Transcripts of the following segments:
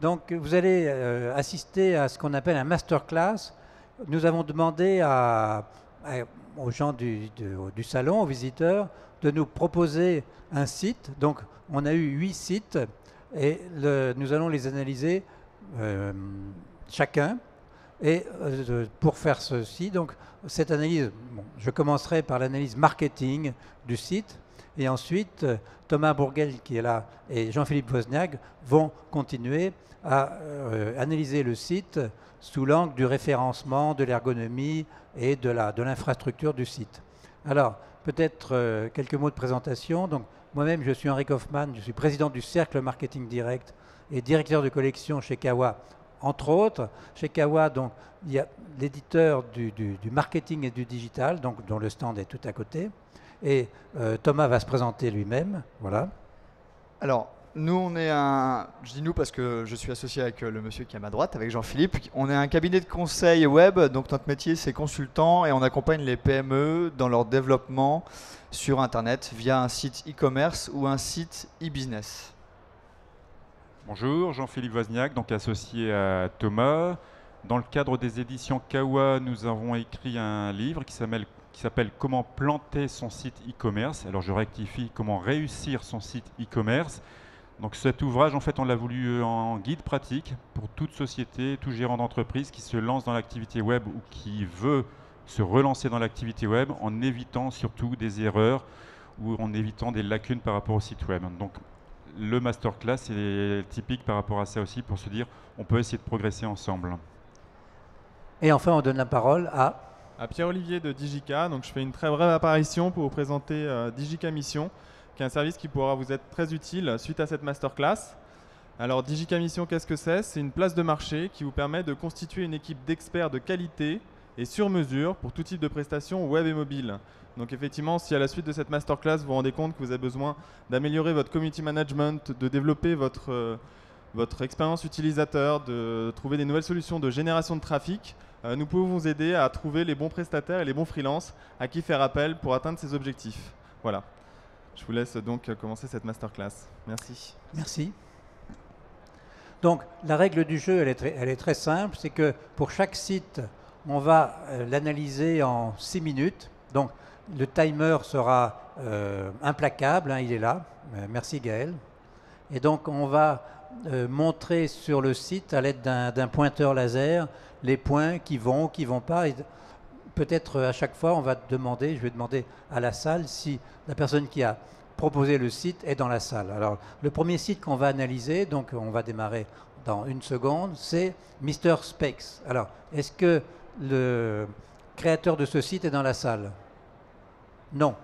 Donc, vous allez assister à ce qu'on appelle un masterclass. Nous avons demandé aux gens du salon, aux visiteurs, de nous proposer un site. Donc, on a eu 8 sites et nous allons les analyser chacun. Et pour faire ceci, donc, cette analyse, bon, je commencerai par l'analyse marketing du site. Et ensuite, Thomas Bourguel, qui est là, et Jean-Philippe Wozniak vont continuer à analyser le site sous l'angle du référencement, de l'ergonomie et de l'infrastructure du site. Alors, peut-être quelques mots de présentation. Donc, moi-même, je suis Henri Kaufmann, je suis président du Cercle Marketing Direct et directeur de collection chez Kawa, entre autres. Chez Kawa, donc, il y a l'éditeur du marketing et du digital, donc, dont le stand est tout à côté. Et Thomas va se présenter lui-même. Voilà. Alors, nous, on est je dis nous parce que je suis associé avec le monsieur qui est à ma droite, avec Jean-Philippe. On est un cabinet de conseil web, donc notre métier c'est consultant et on accompagne les PME dans leur développement sur Internet via un site e-commerce ou un site e-business. Bonjour, Jean-Philippe Wozniak, donc associé à Thomas. Dans le cadre des éditions Kawa, nous avons écrit un livre qui s'appelle Comment planter son site e-commerce. Alors je rectifie, comment réussir son site e-commerce. Donc cet ouvrage, en fait, on l'a voulu en guide pratique pour toute société, tout gérant d'entreprise qui se lance dans l'activité web ou qui veut se relancer dans l'activité web en évitant surtout des erreurs ou en évitant des lacunes par rapport au site web. Donc le masterclass est typique par rapport à ça aussi pour se dire on peut essayer de progresser ensemble. Et enfin, on donne la parole à Pierre-Olivier de Digica. Donc je fais une très brève apparition pour vous présenter Digica Mission, qui est un service qui pourra vous être très utile suite à cette masterclass. Alors Digica Mission, qu'est-ce que c'est? C'est une place de marché qui vous permet de constituer une équipe d'experts de qualité et sur mesure pour tout type de prestations web et mobile. Donc effectivement, si à la suite de cette masterclass, vous vous rendez compte que vous avez besoin d'améliorer votre community management, de développer votre expérience utilisateur, de trouver des nouvelles solutions de génération de trafic, nous pouvons vous aider à trouver les bons prestataires et les bons freelances à qui faire appel pour atteindre ces objectifs. Voilà. Je vous laisse donc commencer cette masterclass. Merci. Merci. Donc, la règle du jeu, elle est très simple. C'est que pour chaque site, on va l'analyser en 6 minutes. Donc, le timer sera implacable. Hein, il est là. Merci Gaël. Et donc, on va montrer sur le site, à l'aide d'un pointeur laser, les points qui vont pas. Et peut-être à chaque fois, je vais demander à la salle si la personne qui a proposé le site est dans la salle. Alors, le premier site qu'on va analyser, donc on va démarrer dans une seconde, c'est Mr. Specs. Alors, est-ce que le créateur de ce site est dans la salle? Non.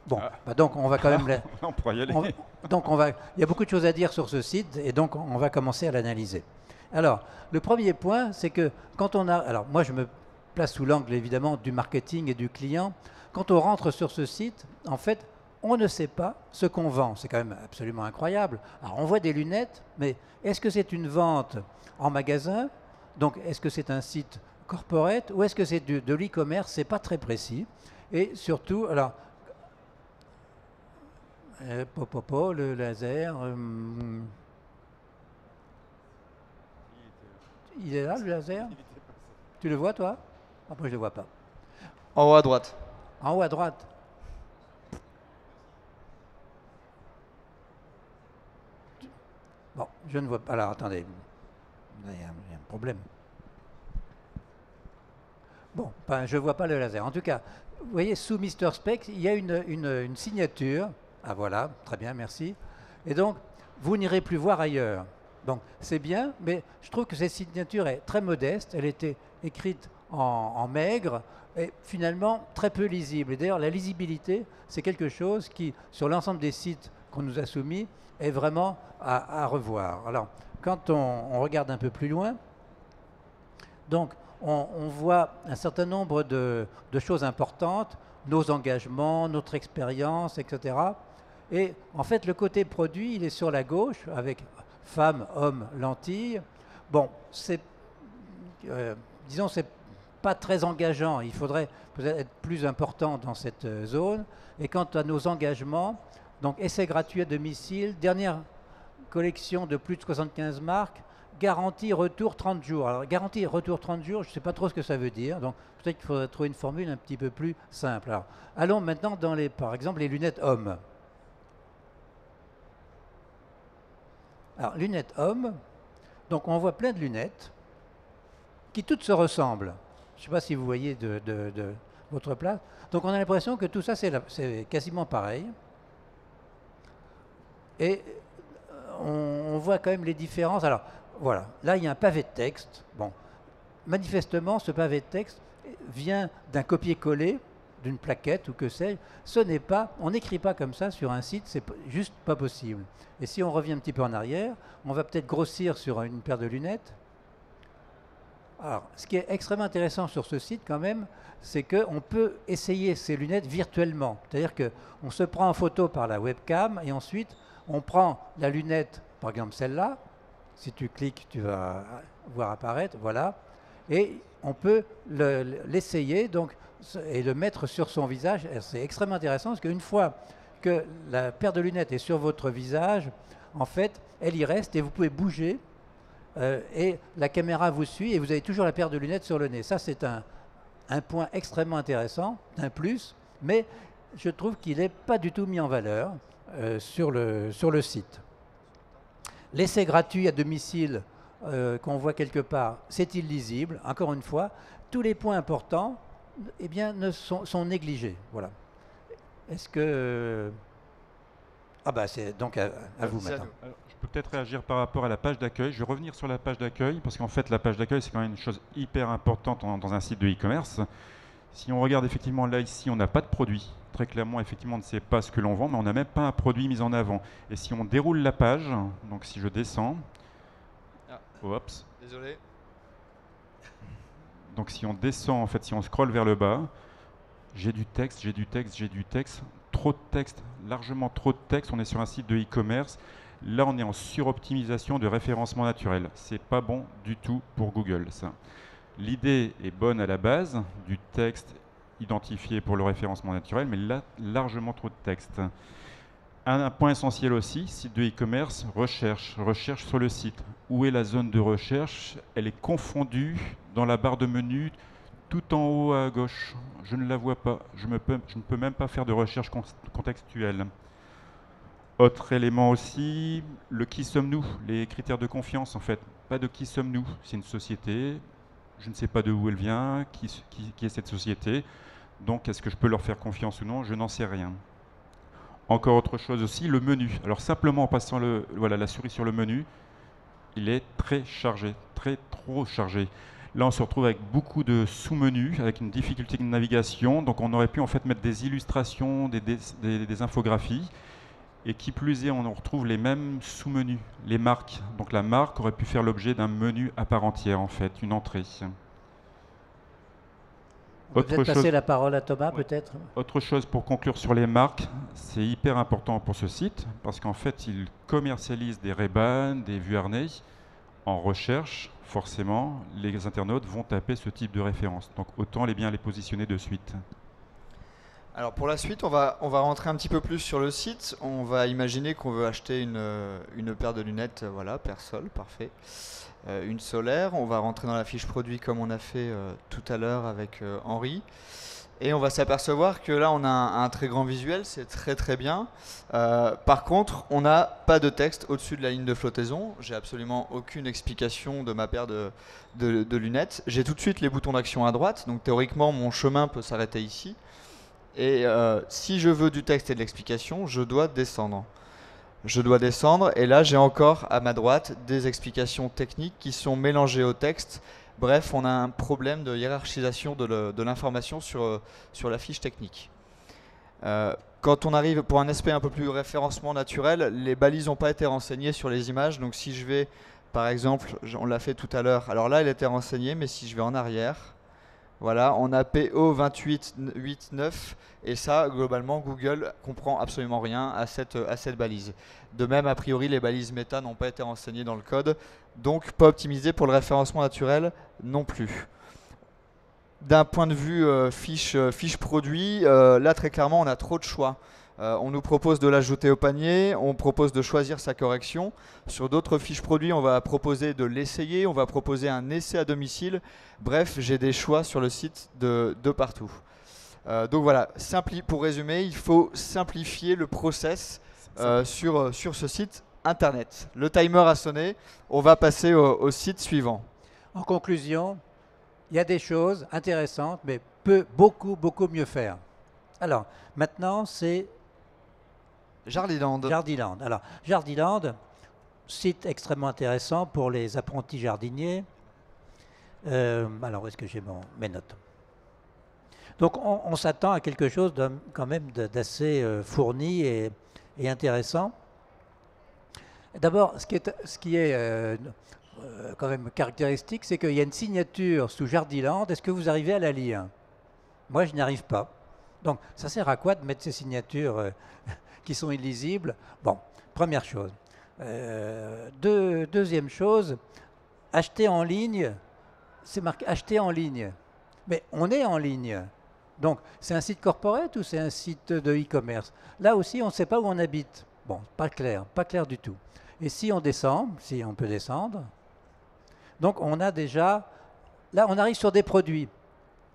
Bon, donc on va quand même... On pourra y aller. Il y a beaucoup de choses à dire sur ce site et donc on va commencer à l'analyser. Alors, le premier point, c'est que quand on a... Alors, moi, je me place sous l'angle, évidemment, du marketing et du client. Quand on rentre sur ce site, en fait, on ne sait pas ce qu'on vend. C'est quand même absolument incroyable. Alors, on voit des lunettes, mais est-ce que c'est une vente en magasin? Donc, est-ce que c'est un site corporate ou est-ce que c'est de l'e-commerce? C'est pas très précis. Et surtout, alors... le laser... il est là, le laser? Tu le vois, toi? Après, je ne le vois pas. En haut à droite. En haut à droite. Bon, je ne vois pas. Alors, attendez. Il y a un problème. Bon, ben, je ne vois pas le laser. En tout cas, vous voyez, sous Mr. Specs, il y a une signature. Ah voilà, très bien, merci. Et donc, vous n'irez plus voir ailleurs. Donc, c'est bien, mais je trouve que cette signature est très modeste. Elle était écrite en maigre et finalement très peu lisible. Et d'ailleurs, la lisibilité, c'est quelque chose qui, sur l'ensemble des sites qu'on nous a soumis, est vraiment à revoir. Alors, quand on regarde un peu plus loin, donc, on voit un certain nombre de choses importantes, nos engagements, notre expérience, etc. Et en fait, le côté produit, il est sur la gauche, avec femmes, hommes, lentilles. Bon, disons, c'est pas très engageant. Il faudrait peut-être être plus important dans cette zone. Et quant à nos engagements, donc essai gratuit à domicile, dernière collection de plus de 75 marques, garantie retour 30 jours. Alors, garantie retour 30 jours, je ne sais pas trop ce que ça veut dire, donc peut-être qu'il faudrait trouver une formule un petit peu plus simple. Alors, allons maintenant dans par exemple, les lunettes hommes. Alors, lunettes hommes, donc on voit plein de lunettes qui toutes se ressemblent. Je ne sais pas si vous voyez de votre place. Donc on a l'impression que tout ça, c'est quasiment pareil. Et on voit quand même les différences. Alors, voilà, là, il y a un pavé de texte. Bon, manifestement, ce pavé de texte vient d'un copier-coller, d'une plaquette ou que sais-je. Ce n'est pas, on n'écrit pas comme ça sur un site, c'est juste pas possible. Et si on revient un petit peu en arrière, on va peut-être grossir sur une paire de lunettes. Alors, ce qui est extrêmement intéressant sur ce site quand même, c'est qu'on peut essayer ces lunettes virtuellement. C'est-à-dire qu'on se prend en photo par la webcam et ensuite on prend la lunette, par exemple celle-là. Si tu cliques, tu vas voir apparaître, voilà. Et on peut l'essayer et le mettre sur son visage. C'est extrêmement intéressant parce qu'une fois que la paire de lunettes est sur votre visage, en fait, elle y reste et vous pouvez bouger et la caméra vous suit et vous avez toujours la paire de lunettes sur le nez. Ça, c'est un point extrêmement intéressant, un plus, mais je trouve qu'il n'est pas du tout mis en valeur sur le site. L'essai gratuit à domicile qu'on voit quelque part, c'est illisible. Encore une fois, tous les points importants eh bien, sont négligés. Voilà. Est-ce que... Ah bah c'est donc à vous maintenant. Alors, je peux peut-être réagir par rapport à la page d'accueil. Je vais revenir sur la page d'accueil parce qu'en fait la page d'accueil c'est quand même une chose hyper importante dans un site de e-commerce. Si on regarde effectivement là ici, on n'a pas de produit. Très clairement, effectivement, on ne sait pas ce que l'on vend, mais on n'a même pas un produit mis en avant. Et si on déroule la page, donc si je descends, oups. Désolé. Donc si on descend, en fait, si on scrolle vers le bas, j'ai du texte, j'ai du texte, j'ai du texte, trop de texte, largement trop de texte. On est sur un site de e-commerce. Là, on est en suroptimisation de référencement naturel. C'est pas bon du tout pour Google, ça. L'idée est bonne à la base, du texte identifié pour le référencement naturel, mais là, largement trop de texte. Un point essentiel aussi, site de e-commerce, recherche sur le site. Où est la zone de recherche? Elle est confondue dans la barre de menu, tout en haut à gauche. Je ne la vois pas, je ne peux même pas faire de recherche contextuelle. Autre élément aussi, le qui sommes-nous, les critères de confiance en fait. Pas de qui sommes-nous, c'est une société. Je ne sais pas d'où elle vient, qui est cette société. Donc, est-ce que je peux leur faire confiance ou non? Je n'en sais rien. Encore autre chose aussi, le menu. Alors, simplement en passant la souris sur le menu, il est très chargé, trop chargé. Là, on se retrouve avec beaucoup de sous-menus, avec une difficulté de navigation. Donc, on aurait pu en fait mettre des illustrations, des infographies. Et qui plus est, on retrouve les mêmes sous-menus, les marques. Donc la marque aurait pu faire l'objet d'un menu à part entière, en fait, une entrée. On peut peut-être passer la parole à Thomas, peut-être. Autre chose pour conclure sur les marques, c'est hyper important pour ce site, parce qu'en fait, il commercialise des Ray-Ban, des Vuarnet. En recherche, forcément, les internautes vont taper ce type de référence. Donc autant bien les positionner de suite. Alors pour la suite, on va rentrer un petit peu plus sur le site. On va imaginer qu'on veut acheter une paire de lunettes, voilà, Persol, parfait. Une solaire. On va rentrer dans la fiche produit comme on a fait tout à l'heure avec Henri. Et on va s'apercevoir que là, on a un très grand visuel, c'est très très bien. Par contre, on n'a pas de texte au-dessus de la ligne de flottaison. J'ai absolument aucune explication de ma paire de lunettes. J'ai tout de suite les boutons d'action à droite, donc théoriquement, mon chemin peut s'arrêter ici. Et si je veux du texte et de l'explication, je dois descendre. Et là, j'ai encore à ma droite des explications techniques qui sont mélangées au texte. Bref, on a un problème de hiérarchisation de l'information sur la fiche technique. Quand on arrive pour un aspect un peu plus référencement naturel, les balises n'ont pas été renseignées sur les images. Donc si je vais, par exemple, on l'a fait tout à l'heure, alors là, elle était renseignée, mais si je vais en arrière, voilà, on a PO 2889 et ça, globalement, Google comprend absolument rien à cette balise. De même, a priori, les balises méta n'ont pas été renseignées dans le code, donc pas optimisées pour le référencement naturel non plus. D'un point de vue fiche produit, là, très clairement, on a trop de choix. On nous propose de l'ajouter au panier, on propose de choisir sa correction. Sur d'autres fiches produits, on va proposer de l'essayer, on va proposer un essai à domicile. Bref, j'ai des choix sur le site de partout. Donc voilà, pour résumer, il faut simplifier le process sur ce site internet. Le timer a sonné, on va passer au site suivant. En conclusion, il y a des choses intéressantes, mais beaucoup mieux faire. Alors, maintenant, c'est Jardiland. Jardiland. Alors, Jardiland, site extrêmement intéressant pour les apprentis jardiniers. Alors, où est-ce que j'ai mes notes? Donc, on s'attend à quelque chose quand même d'assez fourni et intéressant. D'abord, ce qui est quand même caractéristique, c'est qu'il y a une signature sous Jardiland. Est-ce que vous arrivez à la lire? Moi, je n'y arrive pas. Donc, ça sert à quoi de mettre ces signatures qui sont illisibles? Bon, première chose. Deuxième chose, acheter en ligne, c'est marqué acheter en ligne. Mais on est en ligne. Donc, c'est un site corporate ou c'est un site de e-commerce? Là aussi, on ne sait pas où on habite. Bon, pas clair du tout. Et si on descend, si on peut descendre, donc on a déjà, là on arrive sur des produits.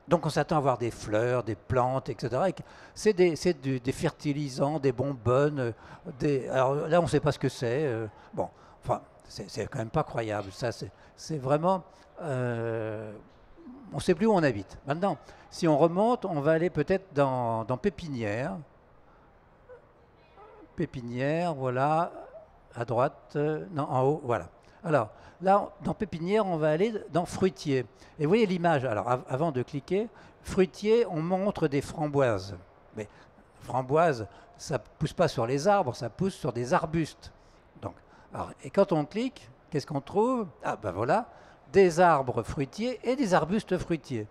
Donc on s'attend à voir des fleurs, des plantes, etc. C'est des fertilisants, des bonbonnes. Alors là on ne sait pas ce que c'est. Bon, enfin, c'est quand même pas croyable. Ça, c'est vraiment... on ne sait plus où on habite. Maintenant, si on remonte, on va aller peut-être dans Pépinière. Pépinière, voilà, à droite, non, en haut, voilà. Alors, là, dans Pépinière, on va aller dans Fruitier. Et vous voyez l'image, alors avant de cliquer, Fruitier, on montre des framboises. Mais framboises, ça ne pousse pas sur les arbres, ça pousse sur des arbustes. Donc, et quand on clique, qu'est-ce qu'on trouve? Ah ben voilà, des arbres fruitiers et des arbustes fruitiers.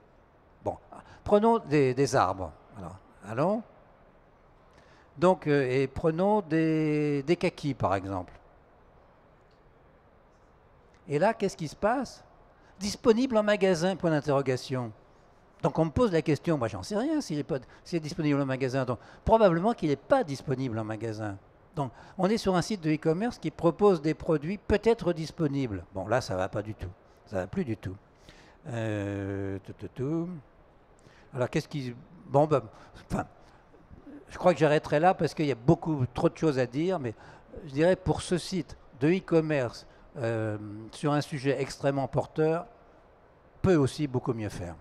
Bon, prenons des arbres. Alors, allons. Donc, et prenons des kakis, par exemple. Et là, qu'est-ce qui se passe? Disponible en magasin, point d'interrogation. Donc, on me pose la question, moi, j'en sais rien s'il est disponible en magasin. Donc, probablement qu'il n'est pas disponible en magasin. Donc, on est sur un site de e-commerce qui propose des produits peut-être disponibles. Bon, là, ça ne va pas du tout. Ça ne va plus du tout. Alors, qu'est-ce qui... Bon, ben, enfin... Je crois que j'arrêterai là parce qu'il y a trop de choses à dire, mais je dirais pour ce site de e-commerce sur un sujet extrêmement porteur, peut aussi beaucoup mieux faire.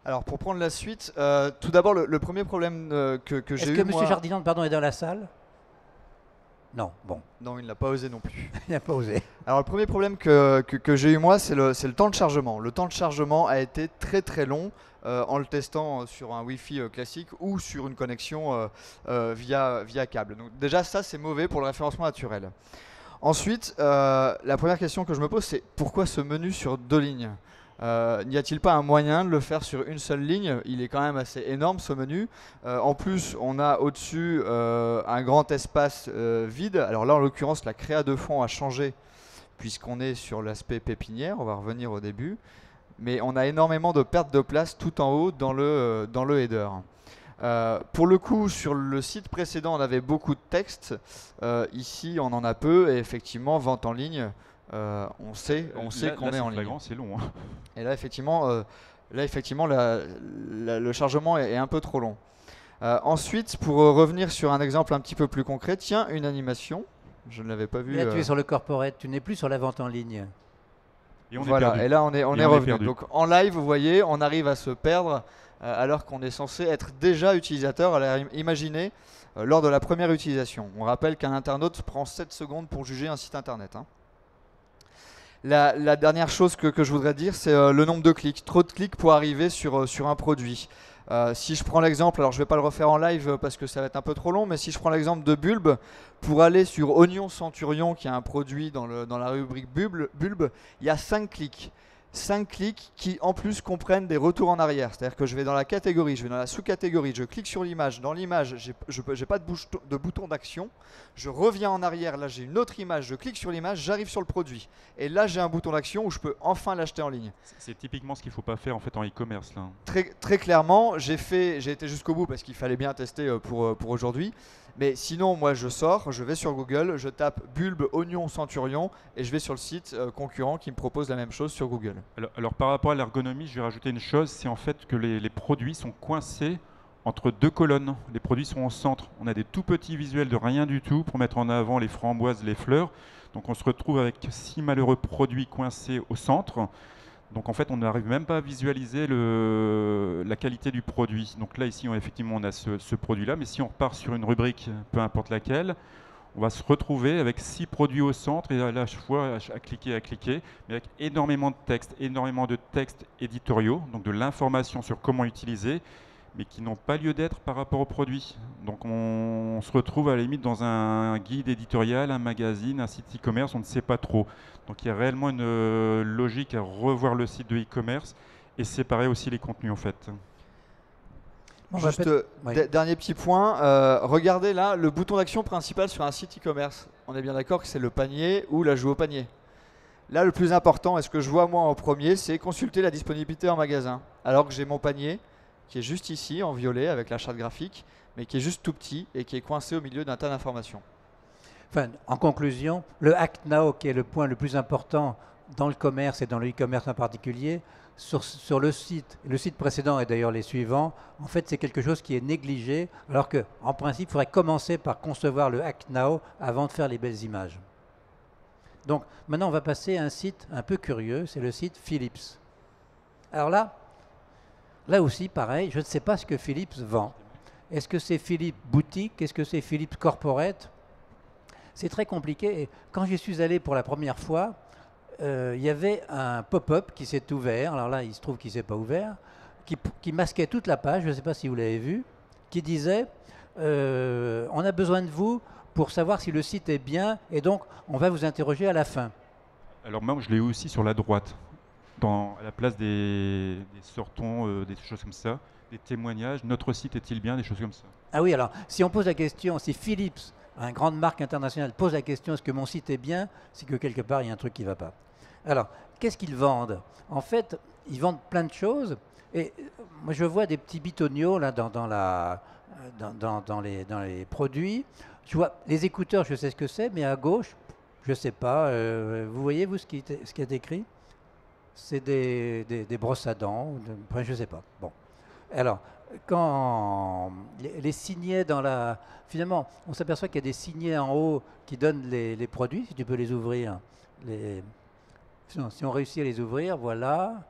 Alors pour prendre la suite, tout d'abord le premier problème que j'ai eu... Est-ce que M. Jardiland, pardon, est dans la salle? Non, bon. Non, il n'a pas osé non plus. Il n'a pas osé. Alors le premier problème que j'ai eu moi, c'est le temps de chargement. Le temps de chargement a été très long en le testant sur un Wi-Fi classique ou sur une connexion via câble. Donc déjà ça c'est mauvais pour le référencement naturel. Ensuite, la première question que je me pose, c'est pourquoi ce menu sur 2 lignes? N'y a-t-il pas un moyen de le faire sur une seule ligne? Il est quand même assez énorme ce menu. En plus, on a au-dessus un grand espace vide. Alors là, en l'occurrence, la créa de fond a changé puisqu'on est sur l'aspect pépinière. On va revenir au début. Mais on a énormément de perte de place tout en haut dans le header. Pour le coup, sur le site précédent, on avait beaucoup de texte. Ici, on en a peu. Et effectivement, vente en ligne... on sait qu'on est en ligne. C'est long. Hein. Et là, effectivement, le chargement est un peu trop long. Ensuite, pour revenir sur un exemple un petit peu plus concret, tiens, une animation. Je ne l'avais pas vu. Là, tu es sur le corporate, tu n'es plus sur la vente en ligne. Et voilà, et là, on est revenu. Donc, en live, vous voyez, on arrive à se perdre alors qu'on est censé être déjà utilisateur. Alors, imaginez, lors de la première utilisation. On rappelle qu'un internaute prend 7 secondes pour juger un site internet. Hein. La dernière chose que je voudrais dire, c'est le nombre de clics. Trop de clics pour arriver sur un produit. Si je prends l'exemple, alors je ne vais pas le refaire en live parce que ça va être un peu trop long, mais si je prends l'exemple de Bulbe, pour aller sur Oignon Centurion, qui est un produit dans la rubrique Bulbe, il y a 5 clics. 5 clics qui en plus comprennent des retours en arrière. C'est-à-dire que je vais dans la catégorie, je vais dans la sous-catégorie, je clique sur l'image. Dans l'image, je n'ai pas de bouton d'action. Je reviens en arrière, là j'ai une autre image, je clique sur l'image, j'arrive sur le produit. Et là j'ai un bouton d'action où je peux enfin l'acheter en ligne. C'est typiquement ce qu'il ne faut pas faire en fait en e-commerce là. Très clairement, j'ai été jusqu'au bout parce qu'il fallait bien tester pour aujourd'hui. Mais sinon, moi je sors, je vais sur Google, je tape bulbe, oignon, centurion et je vais sur le site concurrent qui me propose la même chose sur Google. Alors par rapport à l'ergonomie, je vais rajouter une chose, c'est en fait que les produits sont coincés entre deux colonnes. Les produits sont au centre. On a des tout petits visuels de rien du tout pour mettre en avant les framboises, les fleurs. Donc on se retrouve avec 6 malheureux produits coincés au centre. Donc en fait, on n'arrive même pas à visualiser la qualité du produit. Donc là, ici, effectivement, on a ce produit-là. Mais si on repart sur une rubrique, peu importe laquelle, on va se retrouver avec 6 produits au centre et à la fois à cliquer, mais avec énormément de textes éditoriaux, donc de l'information sur comment utiliser, mais qui n'ont pas lieu d'être par rapport au produit. Donc on se retrouve à la limite dans un guide éditorial, un magazine, un site e-commerce, on ne sait pas trop. Donc il y a réellement une logique à revoir le site de e-commerce et séparer aussi les contenus en fait. Juste dernier petit point, regardez là le bouton d'action principal sur un site e-commerce. On est bien d'accord que c'est le panier ou l'ajout au panier. Là le plus important, et ce que je vois moi en premier, c'est consulter la disponibilité en magasin. Alors que j'ai mon panier qui est juste ici en violet avec la charte graphique, mais qui est juste tout petit et qui est coincé au milieu d'un tas d'informations. Enfin, en conclusion, le Act Now, qui est le point le plus important dans le commerce et dans le e-commerce en particulier, sur le site précédent et d'ailleurs les suivants, en fait c'est quelque chose qui est négligé, alors qu'en principe il faudrait commencer par concevoir le Act Now avant de faire les belles images. Donc maintenant on va passer à un site un peu curieux, c'est le site Philips. Alors là aussi pareil, je ne sais pas ce que Philips vend. Est-ce que c'est Philips Boutique? Est-ce que c'est Philips Corporate? C'est très compliqué et quand j'y suis allé pour la première fois, il y avait un pop-up qui s'est ouvert, alors là il se trouve qu'il ne s'est pas ouvert, qui masquait toute la page, je ne sais pas si vous l'avez vu, qui disait on a besoin de vous pour savoir si le site est bien et donc on va vous interroger à la fin. Alors moi je l'ai eu aussi sur la droite, à la place des sortons, des choses comme ça, des témoignages, notre site est-il bien, des choses comme ça. Ah oui, alors si on pose la question, si Philips, une grande marque internationale, pose la question est-ce que mon site est bien, c'est que quelque part il y a un truc qui ne va pas. Alors, qu'est-ce qu'ils vendent? En fait, ils vendent plein de choses. Et moi, je vois des petits bitoniaux là, dans les produits. Je vois les écouteurs, je sais ce que c'est, mais à gauche, je ne sais pas. Vous voyez, vous, ce qui est écrit? C'est des brosses à dents. Je ne sais pas. Bon. Alors, quand les signets finalement, on s'aperçoit qu'il y a des signets en haut qui donnent les produits, si tu peux les ouvrir. Si on réussit à les ouvrir, voilà.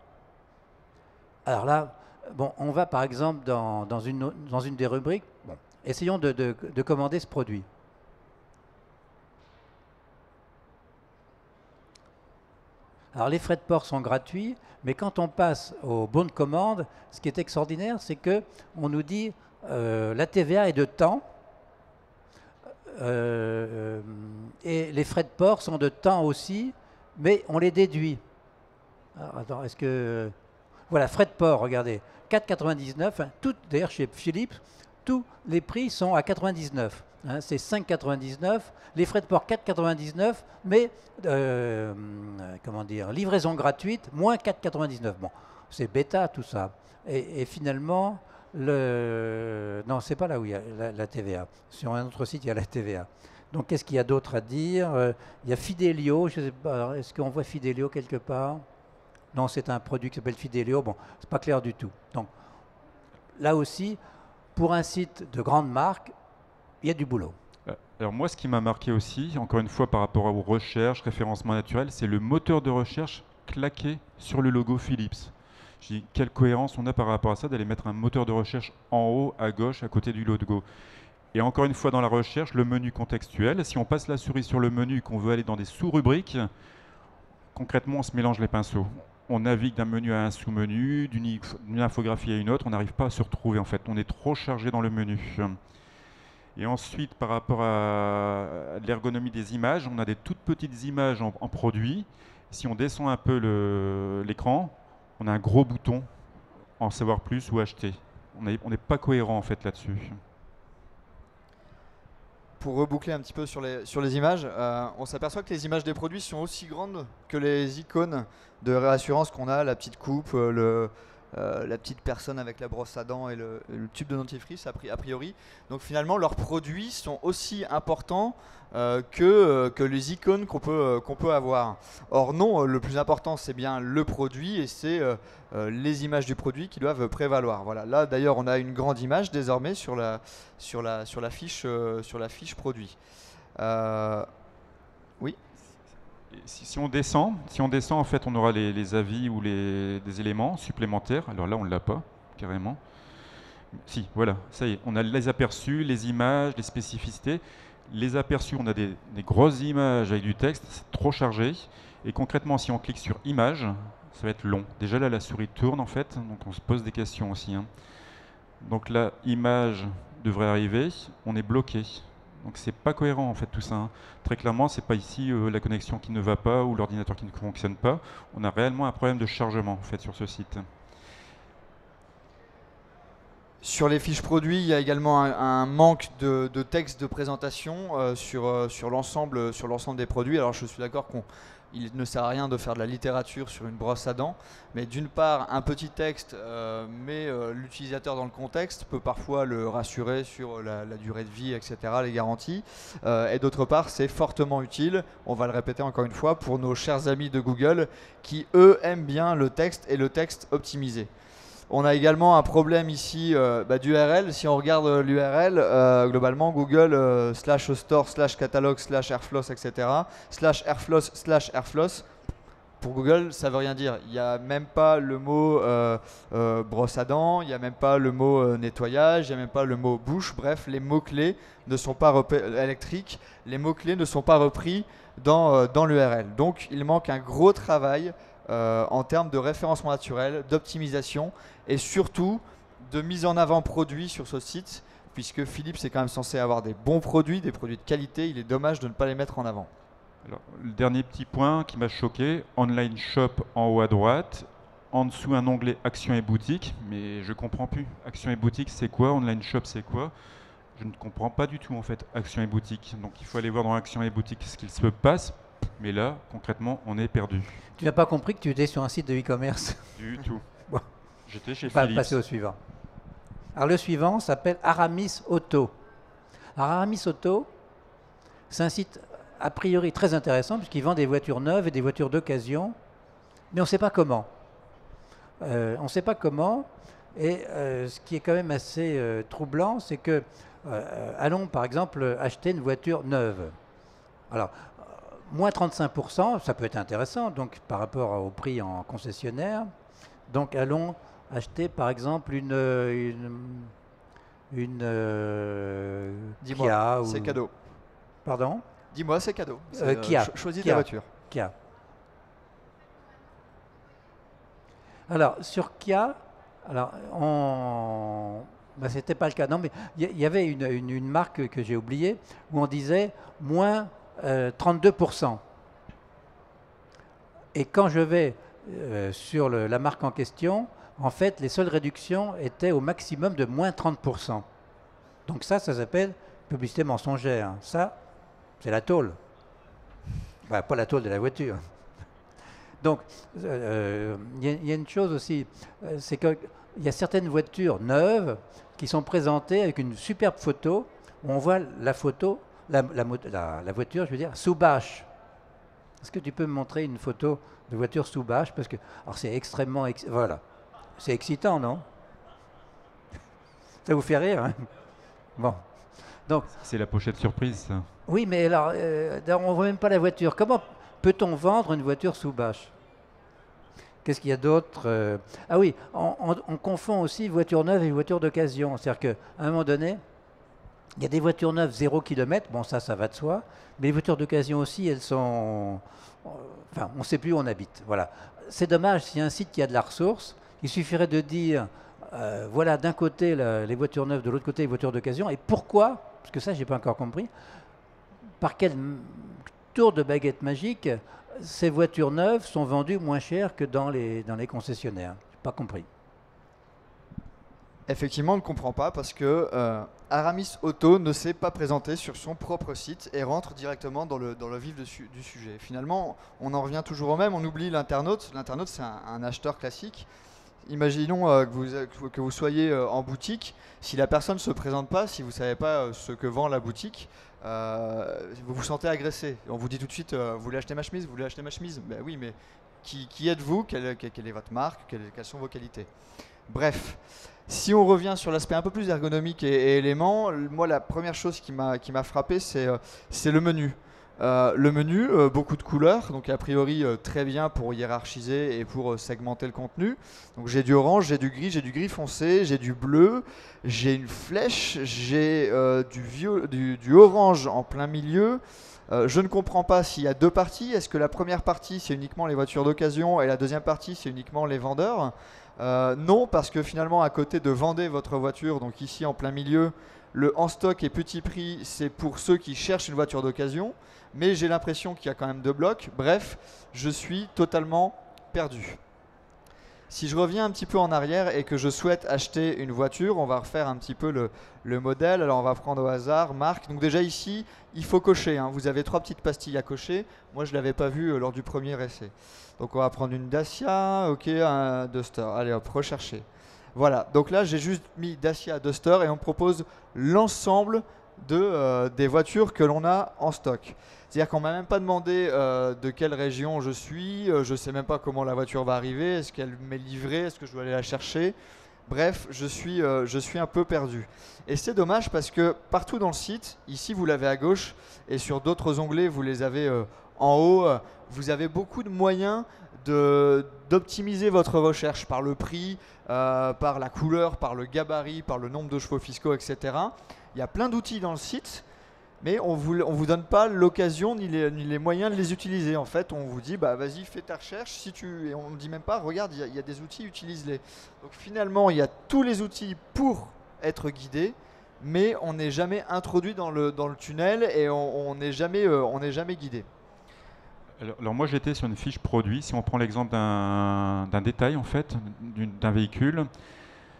Alors là, bon, on va par exemple dans une des rubriques. Bon, essayons de commander ce produit. Alors les frais de port sont gratuits, mais quand on passe au bon de commande, ce qui est extraordinaire, c'est qu'on nous dit la TVA est de temps et les frais de port sont de temps aussi, mais on les déduit. Alors, attends, est-ce que... Voilà, frais de port, regardez, 4,99. Hein, d'ailleurs, chez Philips, tous les prix sont à 99. Hein, c'est 5,99. Les frais de port, 4,99. Mais, comment dire, livraison gratuite, moins 4,99. Bon, c'est bêta tout ça. Et finalement, non, c'est pas là où il y a la TVA. Sur un autre site, il y a la TVA. Donc, qu'est-ce qu'il y a d'autre à dire? Il y a Fidelio, je ne sais pas, est-ce qu'on voit Fidelio quelque part? Non, c'est un produit qui s'appelle Fidelio, bon, c'est pas clair du tout. Donc, là aussi, pour un site de grande marque, il y a du boulot. Alors moi, ce qui m'a marqué aussi, encore une fois par rapport aux recherches, référencement naturel, c'est le moteur de recherche claqué sur le logo Philips. Je dis, quelle cohérence on a par rapport à ça d'aller mettre un moteur de recherche en haut, à gauche, à côté du logo. Et encore une fois, dans la recherche, le menu contextuel. Si on passe la souris sur le menu, qu'on veut aller dans des sous-rubriques, concrètement, on se mélange les pinceaux. On navigue d'un menu à un sous-menu, d'une infographie à une autre, on n'arrive pas à se retrouver en fait. On est trop chargé dans le menu. Et ensuite, par rapport à l'ergonomie des images, on a des toutes petites images en produit. Si on descend un peu l'écran, on a un gros bouton en savoir plus ou acheter. On n'est pas cohérent en fait là-dessus. Pour reboucler un petit peu sur les images, on s'aperçoit que les images des produits sont aussi grandes que les icônes de réassurance qu'on a, la petite coupe, la petite personne avec la brosse à dents et le tube de dentifrice a priori. Donc finalement leurs produits sont aussi importants que les icônes qu'on peut avoir. Or non, le plus important c'est bien le produit et c'est les images du produit qui doivent prévaloir. Voilà. Là d'ailleurs on a une grande image désormais sur la fiche produit. Oui. Si on descend, en fait, on aura les avis ou des éléments supplémentaires. Alors là, on ne l'a pas, carrément. Si, voilà, ça y est. On a les aperçus, les images, les spécificités. Les aperçus, on a des grosses images avec du texte, c'est trop chargé. Et concrètement, si on clique sur Images, ça va être long. Déjà là, la souris tourne, en fait, donc on se pose des questions aussi. Hein. Donc là, Image devrait arriver, on est bloqué. Donc c'est pas cohérent en fait tout ça. Hein. Très clairement, c'est pas ici la connexion qui ne va pas ou l'ordinateur qui ne fonctionne pas. On a réellement un problème de chargement en fait sur ce site. Sur les fiches produits, il y a également un manque de texte de présentation sur l'ensemble des produits. Alors je suis d'accord qu'il ne sert à rien de faire de la littérature sur une brosse à dents, mais d'une part, un petit texte met l'utilisateur dans le contexte, peut parfois le rassurer sur la durée de vie, etc., les garanties. Et d'autre part, c'est fortement utile, on va le répéter encore une fois, pour nos chers amis de Google qui, eux, aiment bien le texte et le texte optimisé. On a également un problème ici d'URL. Si on regarde l'URL, globalement, Google /store /catalogue /airfloss, etc. /airfloss pour Google, ça veut rien dire. Il n'y a même pas le mot brosse à dents, il n'y a même pas le mot nettoyage, il n'y a même pas le mot bouche. Bref, les mots-clés ne sont pas électriques, les mots-clés ne sont pas repris dans l'URL. Donc, il manque un gros travail en termes de référencement naturel, d'optimisation et surtout de mise en avant produit sur ce site, puisque Philips est quand même censé avoir des bons produits, des produits de qualité. Il est dommage de ne pas les mettre en avant. Alors, le dernier petit point qui m'a choqué, Online Shop en haut à droite, en dessous un onglet Action et boutique, mais je comprends plus. Action et boutique c'est quoi? Online Shop c'est quoi? Je ne comprends pas du tout en fait Action et boutique. Donc il faut aller voir dans Action et boutique ce qu'il se passe. Mais là, concrètement, on est perdu. Tu n'as pas compris que tu étais sur un site de e-commerce? Du tout. Bon. J'étais chez On va Philips. passer au suivant. Alors le suivant s'appelle Aramis Auto. Alors Aramis Auto, c'est un site a priori très intéressant puisqu'il vend des voitures neuves et des voitures d'occasion, mais on ne sait pas comment. On ne sait pas comment, et ce qui est quand même assez troublant, c'est que allons par exemple acheter une voiture neuve. Alors, moins 35%, ça peut être intéressant donc par rapport au prix en concessionnaire. Donc allons acheter par exemple une Dis-moi, Kia. c'est cadeau. Pardon? Dis-moi, c'est cadeau. Kia. Choisis Kia. ta voiture. Kia. Alors sur Kia, alors c'était pas le cas. Non, mais il y avait une marque que j'ai oubliée où on disait moins 32%. Et quand je vais sur la marque en question, en fait, les seules réductions étaient au maximum de moins 30%. Donc ça s'appelle publicité mensongère. Ça, c'est la tôle. Bah, pas la tôle de la voiture. Donc, il y a une chose aussi, c'est qu'il y a certaines voitures neuves qui sont présentées avec une superbe photo où on voit la photo, la voiture, je veux dire, sous bâche. Est-ce que tu peux me montrer une photo de voiture sous bâche? Parce que, alors c'est extrêmement, voilà, c'est excitant, non? Ça vous fait rire, hein? Bon, donc. C'est la pochette surprise, ça. Oui, mais alors, on ne voit même pas la voiture. Comment peut-on vendre une voiture sous bâche? Qu'est-ce qu'il y a d'autre? Ah oui, on confond aussi voiture neuve et voiture d'occasion. C'est-à-dire qu'à un moment donné, il y a des voitures neuves 0 km, bon ça va de soi, mais les voitures d'occasion aussi, elles sont... Enfin, on ne sait plus où on habite. Voilà. C'est dommage, s'il y a un site qui a de la ressource, il suffirait de dire, voilà, d'un côté les voitures neuves, de l'autre côté les voitures d'occasion, et pourquoi, parce que ça, je n'ai pas encore compris, par quel tour de baguette magique ces voitures neuves sont vendues moins cher que dans les concessionnaires. Je n'ai pas compris. Effectivement, on ne comprend pas parce que Aramis Auto ne s'est pas présenté sur son propre site et rentre directement dans le vif du sujet. Finalement, on en revient toujours au même, on oublie l'internaute. L'internaute, c'est un acheteur classique. Imaginons que vous soyez en boutique. Si la personne ne se présente pas, si vous ne savez pas ce que vend la boutique, vous vous sentez agressé. On vous dit tout de suite, vous voulez acheter ma chemise, vous voulez acheter ma chemise. Ben oui, mais qui êtes-vous, quelle est votre marque, quelles sont vos qualités? Bref, si on revient sur l'aspect un peu plus ergonomique et éléments, moi la première chose qui m'a frappé, c'est le menu. Le menu, beaucoup de couleurs, donc a priori très bien pour hiérarchiser et pour segmenter le contenu. Donc j'ai du orange, j'ai du gris foncé, j'ai du bleu, j'ai une flèche, j'ai du orange en plein milieu. Je ne comprends pas s'il y a deux parties. Est-ce que la première partie c'est uniquement les voitures d'occasion et la deuxième partie c'est uniquement les vendeurs? Non, parce que finalement à côté de vendez votre voiture, donc ici en plein milieu, le en stock et petit prix c'est pour ceux qui cherchent une voiture d'occasion, mais j'ai l'impression qu'il y a quand même deux blocs. Bref, je suis totalement perdu. Si je reviens un petit peu en arrière et que je souhaite acheter une voiture, on va refaire un petit peu le modèle. Alors on va prendre au hasard, marque. Donc déjà ici, il faut cocher, hein. Vous avez 3 petites pastilles à cocher. Moi, je ne l'avais pas vu lors du premier essai. Donc on va prendre une Dacia, ok, un Duster. Allez hop, rechercher. Voilà, donc là j'ai juste mis Dacia, Duster et on me propose l'ensemble des voitures que l'on a en stock. C'est-à-dire qu'on ne m'a même pas demandé de quelle région je suis, je ne sais même pas comment la voiture va arriver, est-ce qu'elle m'est livrée, est-ce que je dois aller la chercher. Bref, je suis un peu perdu. Et c'est dommage parce que partout dans le site, ici vous l'avez à gauche et sur d'autres onglets vous les avez en haut, vous avez beaucoup de moyens d'optimiser votre recherche par le prix, par la couleur, par le gabarit, par le nombre de chevaux fiscaux, etc. Il y a plein d'outils dans le site, mais on vous donne pas l'occasion ni les moyens de les utiliser. En fait, on vous dit, bah vas-y, fais ta recherche. Et on ne dit même pas, regarde, il y a des outils, utilise-les. Donc finalement, il y a tous les outils pour être guidé, mais on n'est jamais introduit dans le tunnel et on n'est jamais guidé. Alors moi j'étais sur une fiche produit. Si on prend l'exemple d'un détail en fait, d'un véhicule,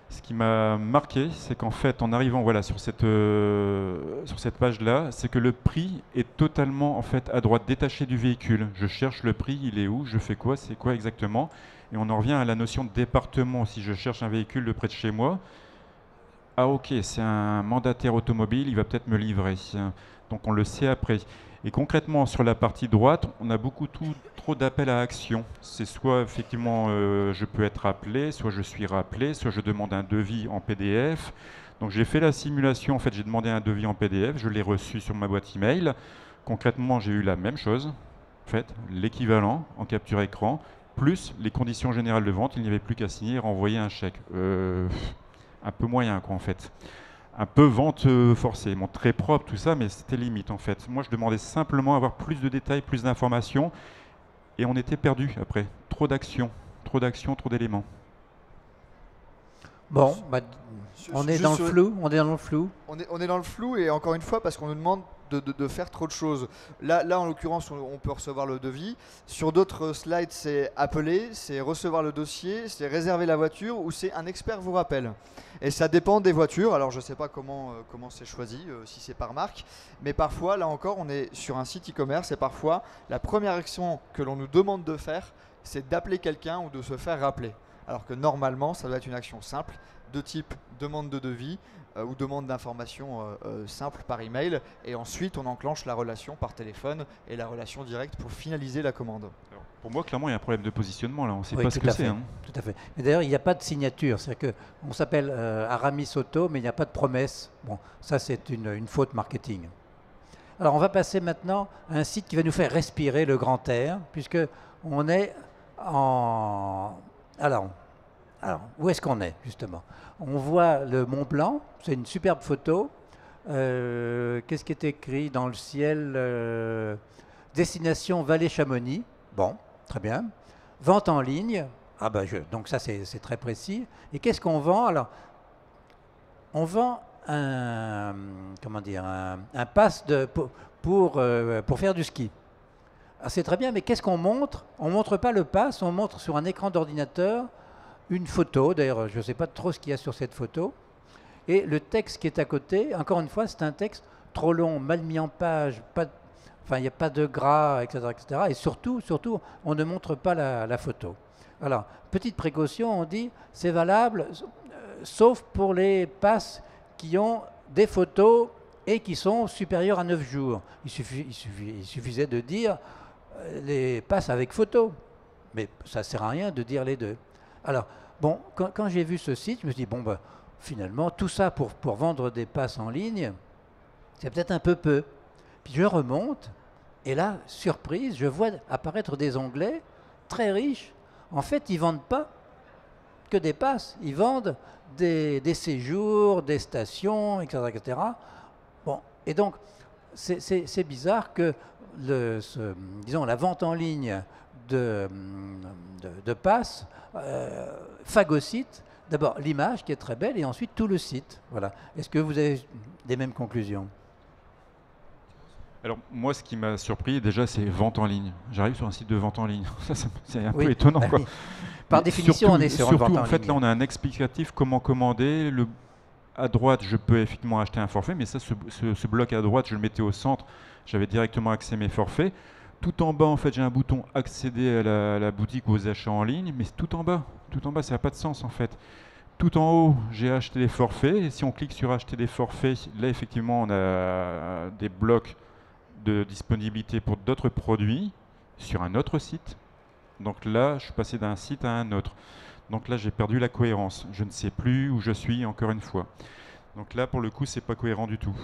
ce qui m'a marqué, c'est qu'en fait en arrivant voilà, sur cette page-là, c'est que le prix est totalement en fait à droite, détaché du véhicule. Je cherche le prix, il est où, je fais quoi, c'est quoi exactement. Et on en revient à la notion de département. Si je cherche un véhicule de près de chez moi, ah ok, c'est un mandataire automobile, il va peut-être me livrer. Donc on le sait après. Et concrètement, sur la partie droite, on a trop d'appels à action. C'est soit effectivement je peux être appelé, soit je suis rappelé, soit je demande un devis en PDF. Donc j'ai fait la simulation, en fait j'ai demandé un devis en PDF, je l'ai reçu sur ma boîte email. Concrètement, j'ai eu la même chose, en fait, l'équivalent en capture écran, plus les conditions générales de vente, il n'y avait plus qu'à signer et renvoyer un chèque. Un peu moyen quoi en fait. Un peu vente forcée, bon, très propre tout ça, mais c'était limite en fait. Moi je demandais simplement avoir plus de détails, plus d'informations, et on était perdu après. Trop d'actions, trop d'éléments. Bon, bah, on est dans le flou. On est dans le flou et encore une fois parce qu'on nous demande de faire trop de choses. Là en l'occurrence, on peut recevoir le devis. Sur d'autres slides, c'est appeler, c'est recevoir le dossier, c'est réserver la voiture ou c'est un expert vous rappelle. Et ça dépend des voitures. Alors je ne sais pas comment c'est choisi, si c'est par marque. Mais parfois, là encore, on est sur un site e-commerce et parfois, la première action que l'on nous demande de faire, c'est d'appeler quelqu'un ou de se faire rappeler. Alors que normalement, ça doit être une action simple de type demande de devis ou demande d'information simple par email. Et ensuite, on enclenche la relation par téléphone et la relation directe pour finaliser la commande. Alors, pour moi, clairement, il y a un problème de positionnement là. On ne sait oui, pas ce que c'est. Hein. Tout à fait. Et d'ailleurs, il n'y a pas de signature. C'est-à-dire qu'on s'appelle Aramis Auto, mais il n'y a pas de promesse. Bon, ça, c'est une faute marketing. Alors, on va passer maintenant à un site qui va nous faire respirer le grand air, puisque on est en... Alors, où est-ce qu'on est, justement? On voit le Mont Blanc, c'est une superbe photo. Qu'est-ce qui est écrit dans le ciel? Destination Vallée-Chamonix. Bon, très bien. Vente en ligne. Ah ben, donc ça, c'est très précis. Et qu'est-ce qu'on vend? Alors, on vend un pass pour faire du ski. Ah, c'est très bien, mais qu'est-ce qu'on montre? On ne montre pas le pass, on montre sur un écran d'ordinateur une photo. D'ailleurs, je ne sais pas trop ce qu'il y a sur cette photo. Et le texte qui est à côté, encore une fois, c'est un texte trop long, mal mis en page, enfin, il n'y a pas de gras, etc., etc. Et surtout, on ne montre pas la photo. Alors, petite précaution, on dit c'est valable, sauf pour les passes qui ont des photos et qui sont supérieures à 9 jours. Il suffisait de dire les passes avec photo. Mais ça ne sert à rien de dire les deux. Alors, bon, quand j'ai vu ce site, je me suis dit, bon, ben, finalement, tout ça pour vendre des passes en ligne, c'est peut-être un peu. Puis je remonte, et là, surprise, je vois apparaître des onglets très riches. En fait, ils ne vendent pas que des passes, ils vendent des séjours, des stations, etc., etc. Bon, et donc, c'est bizarre que disons, la vente en ligne de passes phagocyte d'abord l'image qui est très belle et ensuite tout le site. Voilà. Est-ce que vous avez des mêmes conclusions? Alors moi, ce qui m'a surpris déjà, c'est vente en ligne. J'arrive sur un site de vente en ligne. C'est un Oui, peu étonnant, bah quoi. oui. Par Mais définition, on est sur une vente en en fait, ligne. là, on a un explicatif comment commander. À droite, je peux effectivement acheter un forfait, mais ça, ce bloc à droite, je le mettais au centre. J'avais directement accès à mes forfaits. Tout en bas, en fait, j'ai un bouton accéder à la boutique ou aux achats en ligne, mais c'est tout en bas, ça n'a pas de sens, en fait. Tout en haut, j'ai acheté des forfaits. Et si on clique sur acheter des forfaits, là, effectivement, on a des blocs de disponibilité pour d'autres produits sur un autre site. Donc là, je suis passé d'un site à un autre. Donc là, j'ai perdu la cohérence. Je ne sais plus où je suis, encore une fois. Donc là, pour le coup, c'est pas cohérent du tout.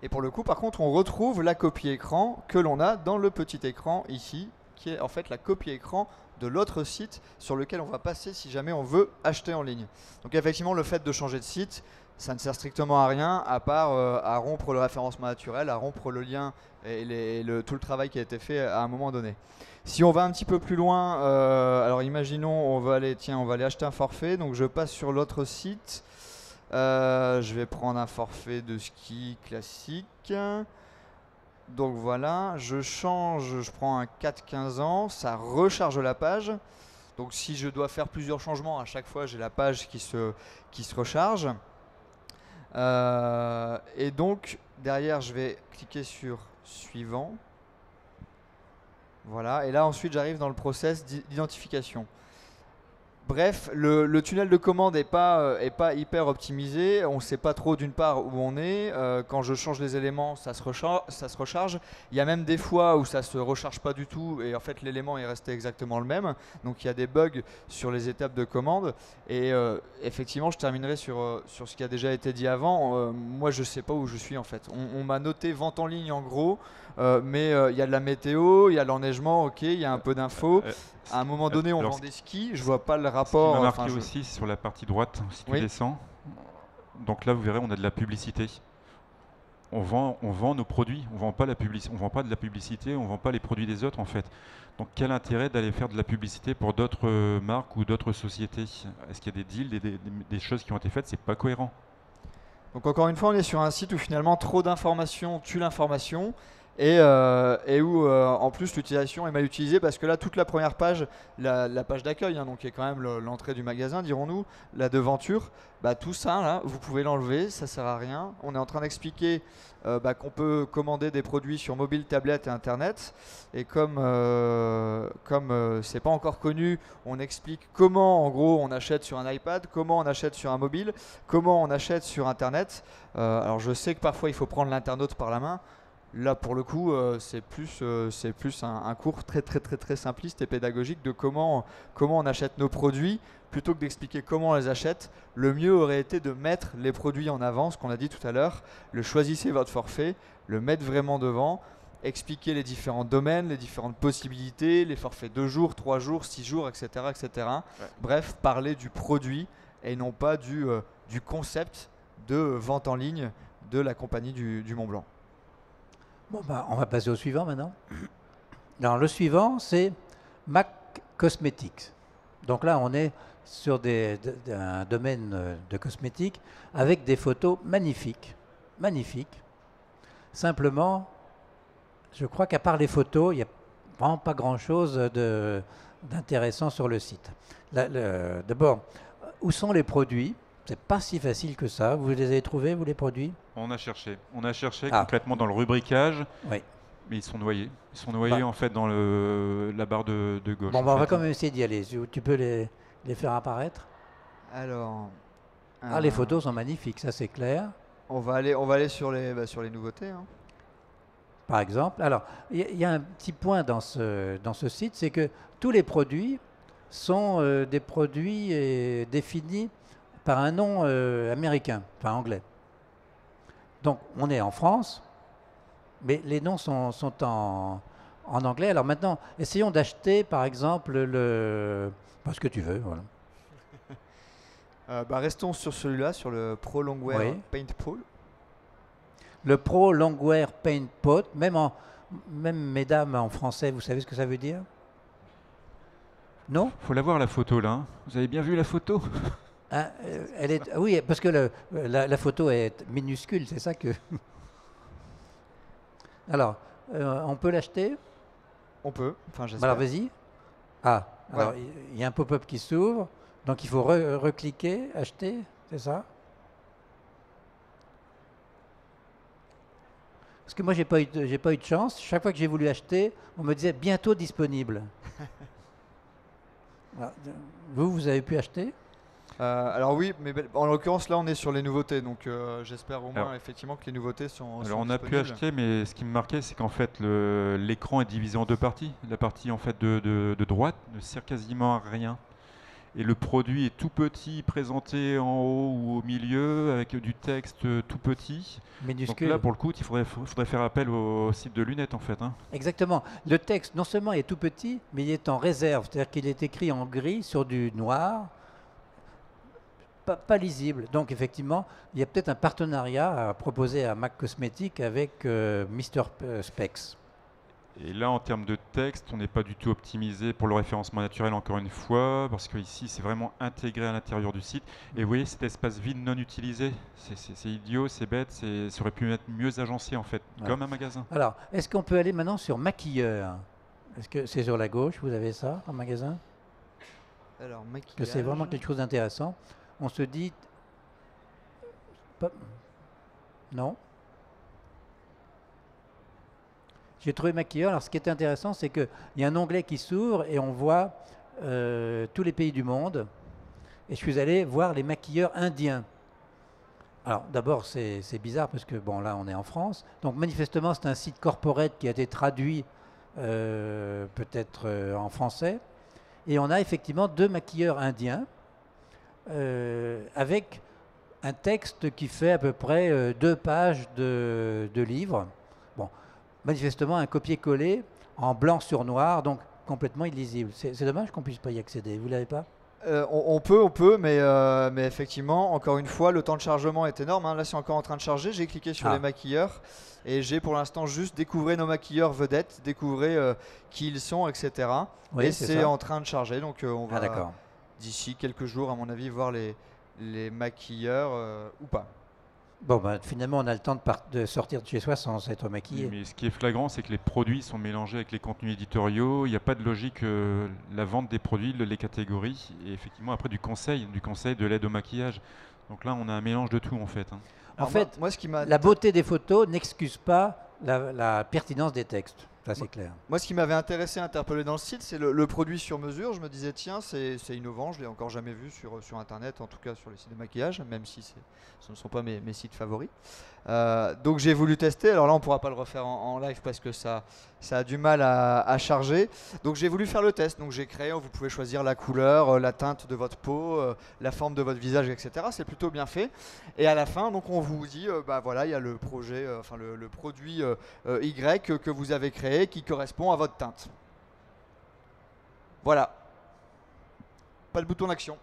Et pour le coup, par contre, on retrouve la copie écran que l'on a dans le petit écran ici, qui est en fait la copie écran de l'autre site sur lequel on va passer si jamais on veut acheter en ligne. Donc effectivement, le fait de changer de site, ça ne sert strictement à rien, à part à rompre le référencement naturel, à rompre le lien et tout le travail qui a été fait à un moment donné. Si on va un petit peu plus loin, alors imaginons on va aller acheter un forfait, donc je passe sur l'autre site, je vais prendre un forfait de ski classique, donc voilà, je change, je prends un 4-15 ans, ça recharge la page, donc si je dois faire plusieurs changements, à chaque fois j'ai la page qui se recharge. Et donc derrière je vais cliquer sur suivant, voilà, et là ensuite j'arrive dans le process d'identification. Bref, le tunnel de commande n'est pas hyper optimisé, on ne sait pas trop d'une part où on est, quand je change les éléments ça se recharge, il y a même des fois où ça ne se recharge pas du tout et en fait l'élément est resté exactement le même, donc il y a des bugs sur les étapes de commande et effectivement je terminerai sur ce qui a déjà été dit avant, moi je ne sais pas où je suis en fait, on m'a noté vente en ligne en gros, mais il y a de la météo, il y a de l'enneigement, ok, il y a un peu d'infos. À un moment donné, on vend des skis, je vois pas le rapport. Ce qui m'a marqué aussi sur la partie droite, si tu descends. Donc là, vous verrez, on a de la publicité. On vend nos produits, on vend pas la publicité, on vend pas de la publicité, on vend pas les produits des autres en fait. Donc quel intérêt d'aller faire de la publicité pour d'autres marques ou d'autres sociétés? Est-ce qu'il y a des deals, des choses qui ont été faites? C'est pas cohérent. Donc encore une fois, on est sur un site où finalement trop d'informations tue l'information. Et où en plus l'utilisation est mal utilisée parce que là toute la première page, la page d'accueil, hein, donc qui est quand même l'entrée du magasin, dirons-nous, la devanture, bah, tout ça là, vous pouvez l'enlever, ça sert à rien. On est en train d'expliquer qu'on peut commander des produits sur mobile, tablette et internet. Et comme c'est pas encore connu, on explique comment en gros on achète sur un iPad, comment on achète sur un mobile, comment on achète sur internet. Alors je sais que parfois il faut prendre l'internaute par la main. Là, pour le coup, c'est plus un cours très simpliste et pédagogique de comment on achète nos produits. Plutôt que d'expliquer comment on les achète, le mieux aurait été de mettre les produits en avant, ce qu'on a dit tout à l'heure. Choisissez votre forfait, le mettre vraiment devant, expliquer les différents domaines, les différentes possibilités, les forfaits 2 jours, 3 jours, 6 jours, etc. etc. Ouais. Bref, parler du produit et non pas du concept de vente en ligne de la compagnie du Mont Blanc. Bon, bah, on va passer au suivant maintenant. Alors, le suivant, c'est MAC Cosmetics. Donc là, on est sur un domaine de cosmétiques avec des photos magnifiques. Magnifiques. Simplement, je crois qu'à part les photos, il n'y a vraiment pas grand-chose d'intéressant sur le site. D'abord, où sont les produits? C'est pas si facile que ça. Vous les avez trouvés, vous, les produits? On a cherché Ah. concrètement dans le rubricage, Oui. mais ils sont noyés. Ils sont noyés Bah. en fait dans la barre de gauche. Bon, en bah, on va fait. quand même essayer d'y aller. Tu peux les faire apparaître? Alors, Ah, les photos sont magnifiques, ça c'est clair. on va aller sur les nouveautés, hein. Par exemple. Alors, il y a un petit point dans ce site, c'est que tous les produits sont des produits définis par un nom américain, enfin anglais. Donc, on est en France, mais les noms sont en anglais. Alors maintenant, essayons d'acheter, par exemple, ce que tu veux. Voilà. Restons sur celui-là, sur le Pro Longwear Oui. Paint Pool. Le Pro Longwear Paint Pot, même mesdames en français, vous savez ce que ça veut dire? Non? Faut la voir la photo là. Hein. Vous avez bien vu la photo? Hein, oui, parce que la photo est minuscule, c'est ça que... Alors, on peut l'acheter? On peut, enfin Bah j'espère. alors vas-y. Ah, Ouais. alors il y a un pop-up qui s'ouvre, donc il faut recliquer, acheter, c'est ça? Parce que moi j'ai pas eu de chance. Chaque fois que j'ai voulu acheter, on me disait bientôt disponible. Voilà. Vous avez pu acheter? Alors oui, mais en l'occurrence là on est sur les nouveautés, donc j'espère au moins Alors- effectivement que les nouveautés sont Alors on a pu disponibles. acheter, mais ce qui me marquait, c'est qu'en fait l'écran est divisé en deux parties. La partie en fait de droite ne sert quasiment à rien. Et le produit est tout petit, présenté en haut ou au milieu, avec du texte tout petit. Donc Minuscule. là, pour le coup, il faudrait faire appel au site de lunettes en fait. Hein. Exactement. Le texte, non seulement est tout petit, mais il est en réserve. C'est-à-dire qu'il est écrit en gris sur du noir, pas lisible. Donc, effectivement, il y a peut-être un partenariat à proposer à Mac Cosmétique avec Mr. Specs. Et là, en termes de texte, on n'est pas du tout optimisé pour le référencement naturel, encore une fois, parce que ici, c'est vraiment intégré à l'intérieur du site. Et vous voyez cet espace vide non utilisé, c'est idiot, c'est bête, ça aurait pu être mieux agencé en fait, Ouais. comme un magasin. Alors, est-ce qu'on peut aller maintenant sur maquilleur? Est-ce que c'est sur la gauche, vous avez ça en magasin? Alors maquillage. Que c'est vraiment quelque chose d'intéressant. On se dit... Non? J'ai trouvé maquilleur. Alors, ce qui est intéressant, c'est qu'il y a un onglet qui s'ouvre et on voit tous les pays du monde. Et je suis allé voir les maquilleurs indiens. Alors, d'abord, c'est bizarre parce que, bon, là, on est en France. Donc, manifestement, c'est un site corporate qui a été traduit peut-être en français. Et on a effectivement 2 maquilleurs indiens avec un texte qui fait à peu près 2 pages de livre. Bon, manifestement un copier-coller en blanc sur noir, donc complètement illisible. C'est dommage qu'on puisse pas y accéder. Vous l'avez pas? On peut, mais effectivement, encore une fois, le temps de chargement est énorme. Hein. Là, c'est encore en train de charger. J'ai cliqué sur Ah. les maquilleurs et j'ai pour l'instant juste découvert nos maquilleurs vedettes, découvrir qui ils sont, etc. Oui, et c'est c'est ça. en train de charger. Donc, on Ah, va d'accord. d'ici quelques jours, à mon avis, voir les maquilleurs ou pas. Bon, ben, finalement, on a le temps de sortir de chez soi sans être maquillé. Mais ce qui est flagrant, c'est que les produits sont mélangés avec les contenus éditoriaux. Il n'y a pas de logique, la vente des produits, les catégories, et effectivement après du conseil, de l'aide au maquillage. Donc là, on a un mélange de tout en fait. Hein. En Alors, fait, moi, ce qui m'a la beauté des photos n'excuse pas la pertinence des textes. Ça, c'est clair. Moi, ce qui m'avait intéressé, interpellé dans le site, c'est le produit sur mesure. Je me disais, tiens, c'est innovant, je l'ai encore jamais vu sur Internet, en tout cas sur les sites de maquillage, même si ce ne sont pas mes sites favoris. Donc j'ai voulu tester. Alors là, on ne pourra pas le refaire en live parce que ça a du mal à charger. Donc j'ai voulu faire le test. Donc j'ai créé, vous pouvez choisir la couleur, la teinte de votre peau, la forme de votre visage, etc. C'est plutôt bien fait. Et à la fin, donc on vous dit, bah voilà, il y a le projet, enfin le produit Y que vous avez créé qui correspond à votre teinte. Voilà. Pas de bouton d'action.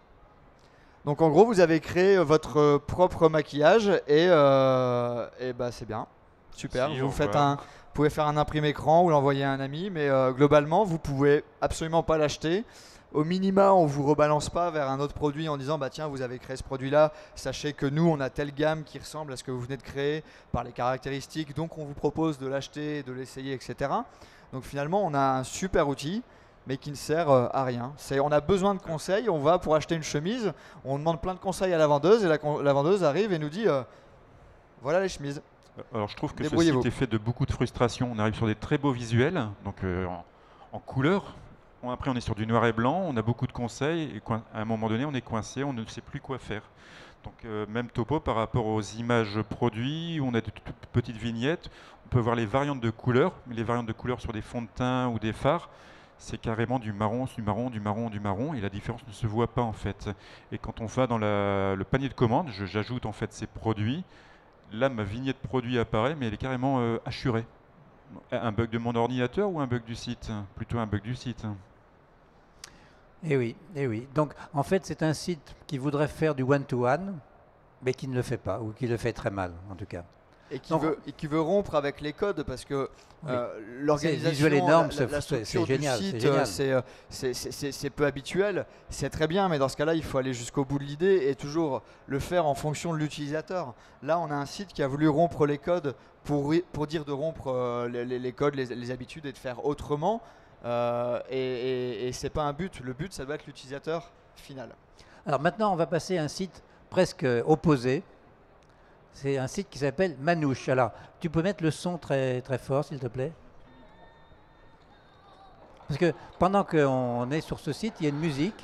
Donc en gros, vous avez créé votre propre maquillage et bah, c'est bien. Super. Si, vous on faites voit. vous pouvez faire un imprimé écran ou l'envoyer à un ami, mais globalement, vous pouvez absolument pas l'acheter. au minima, on vous rebalance pas vers un autre produit en disant bah tiens, vous avez créé ce produit-là, sachez que nous on a telle gamme qui ressemble à ce que vous venez de créer par les caractéristiques, donc on vous propose de l'acheter, de l'essayer, etc. Donc finalement, on a un super outil, mais qui ne sert à rien. On a besoin de conseils, on va pour acheter une chemise, on demande plein de conseils à la vendeuse et la vendeuse arrive et nous dit voilà les chemises. Alors je trouve que ce Débrouillez-vous. site est fait de beaucoup de frustration. On arrive sur des très beaux visuels, donc en couleur. Après on est sur du noir et blanc, on a beaucoup de conseils et à un moment donné on est coincé, on ne sait plus quoi faire. Donc même topo par rapport aux images produits, on a de toutes petites vignettes, on peut voir les variantes de couleurs, mais les variantes de couleurs sur des fonds de teint ou des fards, c'est carrément du marron, du marron, du marron, du marron, et la différence ne se voit pas en fait. Et quand on va dans le panier de commande, j'ajoute en fait ces produits. Là, ma vignette produit apparaît, mais elle est carrément hachurée. Un bug de mon ordinateur ou un bug du site? Plutôt un bug du site. Eh oui, eh oui. Donc, en fait, c'est un site qui voudrait faire du one-to-one, mais qui ne le fait pas, ou qui le fait très mal, en tout cas. Et qui, Donc, qui veut rompre avec les codes parce que Oui. l'organisation, visuel énorme, la c'est structure du génial, site, c'est génial. c'est peu habituel. C'est très bien, mais dans ce cas-là, il faut aller jusqu'au bout de l'idée et toujours le faire en fonction de l'utilisateur. Là, on a un site qui a voulu rompre les codes pour dire de rompre les codes, les habitudes et de faire autrement. Et c'est pas un but. Le but, ça doit être l'utilisateur final. Alors maintenant, on va passer à un site presque opposé. C'est un site qui s'appelle Manouche. Alors, tu peux mettre le son très, très fort, s'il te plaît? Parce que pendant qu'on est sur ce site, il y a une musique.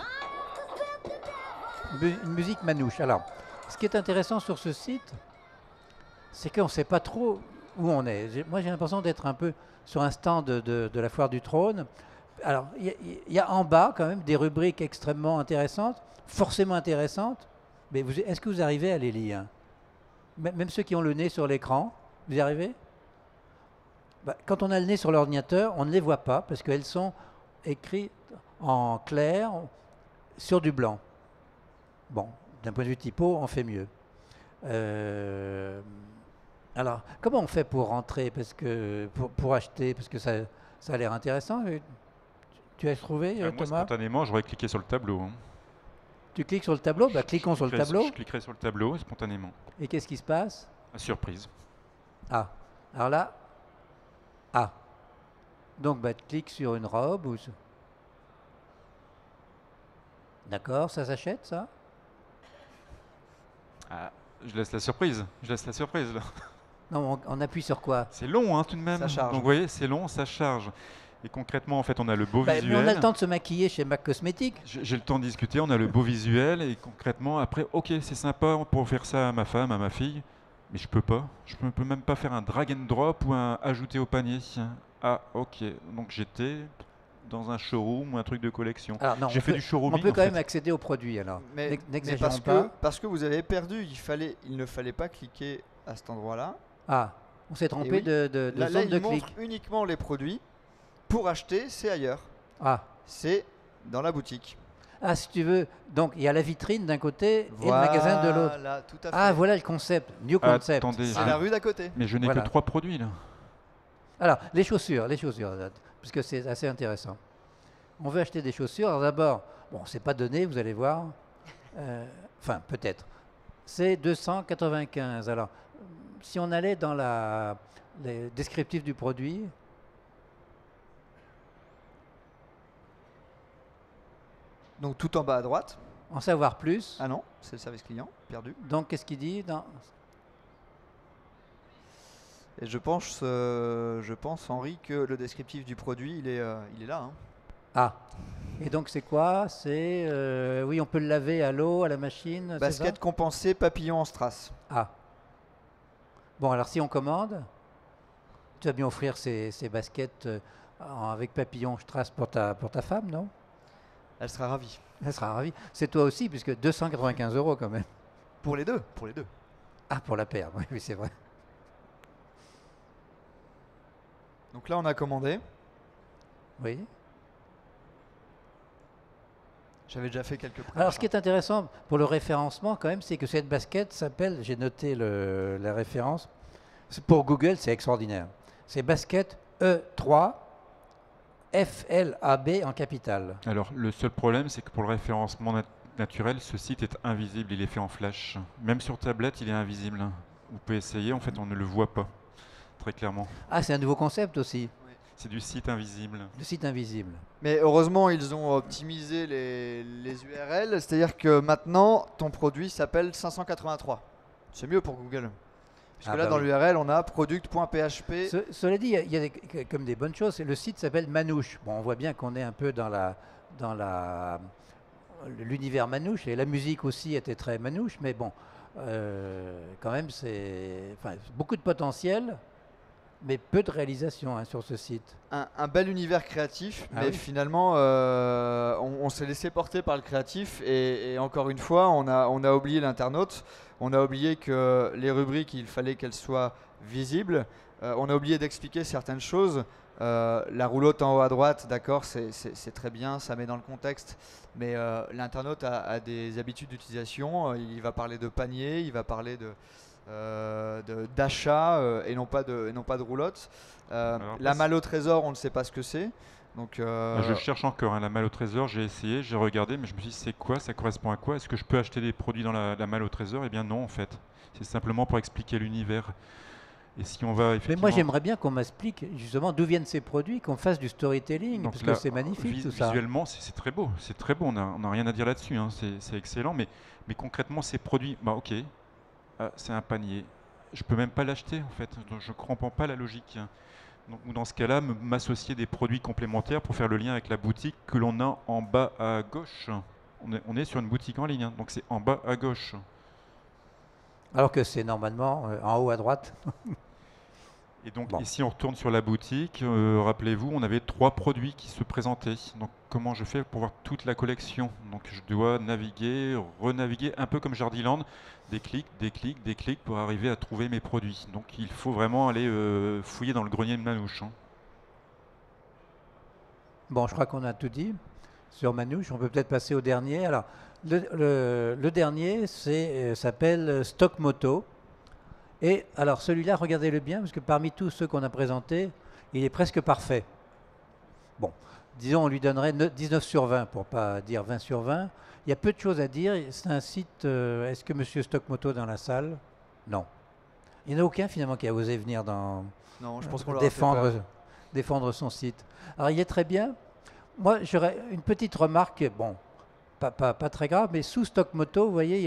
Une musique Manouche. Alors, ce qui est intéressant sur ce site, c'est qu'on ne sait pas trop où on est. Moi, j'ai l'impression d'être un peu sur un stand de la Foire du Trône. Alors, il y a en bas quand même des rubriques extrêmement intéressantes, forcément intéressantes, mais est-ce que vous arrivez à les lire? Même ceux qui ont le nez sur l'écran, vous y arrivez? Quand on a le nez sur l'ordinateur, on ne les voit pas parce qu'elles sont écrites en clair sur du blanc. Bon, d'un point de vue typo, on fait mieux. Alors, comment on fait pour rentrer pour acheter? Parce que ça a l'air intéressant. Tu as trouvé, Moi, Thomas? spontanément, j'aurais cliqué sur le tableau. Hein. Tu cliques sur le tableau? Cliquons sur le tableau. Je cliquerai sur le tableau spontanément. Et qu'est-ce qui se passe? Surprise. Ah, alors là, ah. Donc, tu cliques sur une robe ou... D'accord, ça s'achète, ça? Ah, je laisse la surprise. Je laisse la surprise là. Non, on appuie sur quoi? C'est long, hein, tout de même. Ça charge. Donc vous voyez, c'est long, ça charge. Et concrètement, en fait, on a le beau Mais visuel. on a le temps de se maquiller chez MAC Cosmétiques. J'ai le temps de discuter, on a le beau visuel et concrètement, après, ok, c'est sympa pour faire ça à ma femme, à ma fille, mais je peux pas. Je peux même pas faire un drag and drop ou un ajouter au panier. Ah, ok. Donc j'étais dans un showroom ou un truc de collection. Alors, non, J'ai fait du showrooming. on peut en quand fait. même accéder au produit alors. Mais N'exagérons pas. parce que vous avez perdu, il ne fallait pas cliquer à cet endroit-là. Ah, on s'est trompé oui. de Là, zone de il montre clic. uniquement les produits. Pour acheter, c'est ailleurs. Ah. C'est dans la boutique. Ah, si tu veux. Donc, il y a la vitrine d'un côté et le magasin de l'autre. Voilà, tout à fait. Ah, voilà le concept. New concept. Attendez, C'est la rue d'à côté. mais je n'ai Voilà. que 3 produits là. Alors, les chaussures, parce que c'est assez intéressant. On veut acheter des chaussures. Alors d'abord, bon, c'est pas donné, vous allez voir. Enfin, peut-être. C'est 295. Alors, si on allait dans les descriptifs du produit, Donc tout en bas à droite. en savoir plus. Ah non, c'est le service client, perdu. Donc, qu'est-ce qu'il dit Et je pense Henri, que le descriptif du produit, il est là. Hein. Ah. Et donc, c'est quoi? C'est, oui, on peut le laver à l'eau, à la machine. c'est Basket ça compensé, papillon en strass. Ah. Bon, alors si on commande, tu vas bien offrir ces baskets avec papillon strass pour ta femme, non? Elle sera ravie. Elle sera ravie. C'est toi aussi, puisque 295 € quand même. Pour les deux, pour les deux. Ah, pour la paire, oui, c'est vrai. Donc là, on a commandé. Oui. J'avais déjà fait quelques prêts. Alors, ce qui est intéressant pour le référencement, quand même, c'est que cette basket s'appelle, j'ai noté la référence, pour Google, c'est extraordinaire. C'est basket E3 FLAB en capital. Alors, le seul problème, c'est que pour le référencement naturel, ce site est invisible, il est fait en flash. Même sur tablette, il est invisible. Vous pouvez essayer, en fait, on ne le voit pas, très clairement. Ah, c'est un nouveau concept aussi, C'est du site invisible. le site invisible. Mais heureusement, ils ont optimisé les URL, c'est-à-dire que maintenant, ton produit s'appelle 583. C'est mieux pour Google. Puisque là, dans oui. l'URL, on a product.php. Cela dit, il y a comme des bonnes choses. Le site s'appelle Manouche. Bon, on voit bien qu'on est un peu dans l'univers Manouche, et la musique aussi était très Manouche, mais bon, quand même, c'est beaucoup de potentiel, mais peu de réalisation sur ce site. Un bel univers créatif, Ah mais oui. finalement, on s'est laissé porter par le créatif. Et encore une fois, on a oublié l'internaute. On a oublié que les rubriques, il fallait qu'elles soient visibles. On a oublié d'expliquer certaines choses. La roulotte en haut à droite, d'accord, c'est très bien, ça met dans le contexte. Mais l'internaute a des habitudes d'utilisation. Il va parler de panier, il va parler d'achat et non pas de roulotte. La malle au trésor, on ne sait pas ce que c'est. Donc, Je cherche encore la malle au trésor, j'ai essayé, j'ai regardé, mais je me suis dit c'est quoi, ça correspond à quoi? Est-ce que je peux acheter des produits dans la malle au trésor? Eh bien non en fait, c'est simplement pour expliquer l'univers. Et si on va Mais effectivement... moi, j'aimerais bien qu'on m'explique justement d'où viennent ces produits, qu'on fasse du storytelling, Donc parce là, que c'est magnifique tout ça. visuellement, c'est très beau, on n'a rien à dire là-dessus, hein, c'est excellent, mais concrètement ces produits, bah ok, c'est un panier, je peux même pas l'acheter en fait, donc je ne comprends pas la logique. Donc, dans ce cas-là, m'associer des produits complémentaires pour faire le lien avec la boutique que l'on a en bas à gauche. On est sur une boutique en ligne, hein, donc c'est en bas à gauche. Alors que c'est normalement en haut à droite. Et donc Bon. ici, on retourne sur la boutique. Rappelez-vous, on avait 3 produits qui se présentaient. Donc comment je fais pour voir toute la collection? Donc je dois naviguer, renaviguer, un peu comme Jardiland, des clics pour arriver à trouver mes produits. Donc il faut vraiment aller fouiller dans le grenier de Manouche, hein. Bon, je crois qu'on a tout dit sur Manouche. On peut peut-être passer au dernier. Alors, le dernier s'appelle Stock Moto. Et alors, celui-là, regardez-le bien, parce que parmi tous ceux qu'on a présentés, il est presque parfait. Bon, disons, on lui donnerait 19 sur 20, pour pas dire 20 sur 20. Il y a peu de choses à dire. C'est un site... Est-ce que Monsieur Stock Moto est dans la salle? Non. Il n'y en a aucun, finalement, qui a osé venir non, je pense qu'on leur a fait peur. défendre son site. Alors, il est très bien. Moi, j'aurais une petite remarque, bon, pas très grave, mais sous Stock Moto, vous voyez,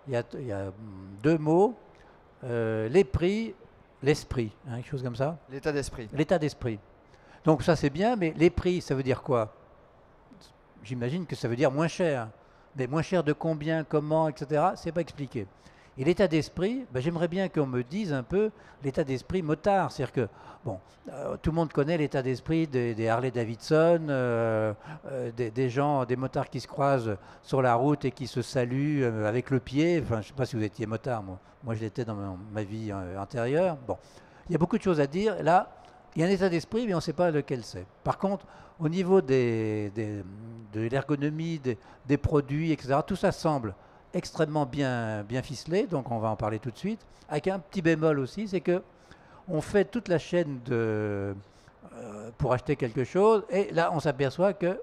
il y a 2 mots, les prix, l'esprit, hein, quelque chose comme ça. L'état d'esprit. L'état d'esprit. Donc ça c'est bien, mais les prix, ça veut dire quoi? J'imagine que ça veut dire moins cher. Mais moins cher de combien, comment, etc., c'est pas expliqué. Et l'état d'esprit, ben, j'aimerais bien qu'on me dise un peu l'état d'esprit motard. C'est-à-dire que, bon, tout le monde connaît l'état d'esprit des Harley Davidson, des gens, des motards qui se croisent sur la route et qui se saluent avec le pied. Enfin, je ne sais pas si vous étiez motard, moi je l'étais dans ma vie antérieure. Bon, il y a beaucoup de choses à dire. Là, il y a un état d'esprit, mais on ne sait pas lequel c'est. Par contre, au niveau de l'ergonomie, des produits, etc., tout ça semble extrêmement bien ficelé, donc on va en parler tout de suite. Avec un petit bémol aussi, c'est que on fait toute la chaîne pour acheter quelque chose, et là on s'aperçoit que,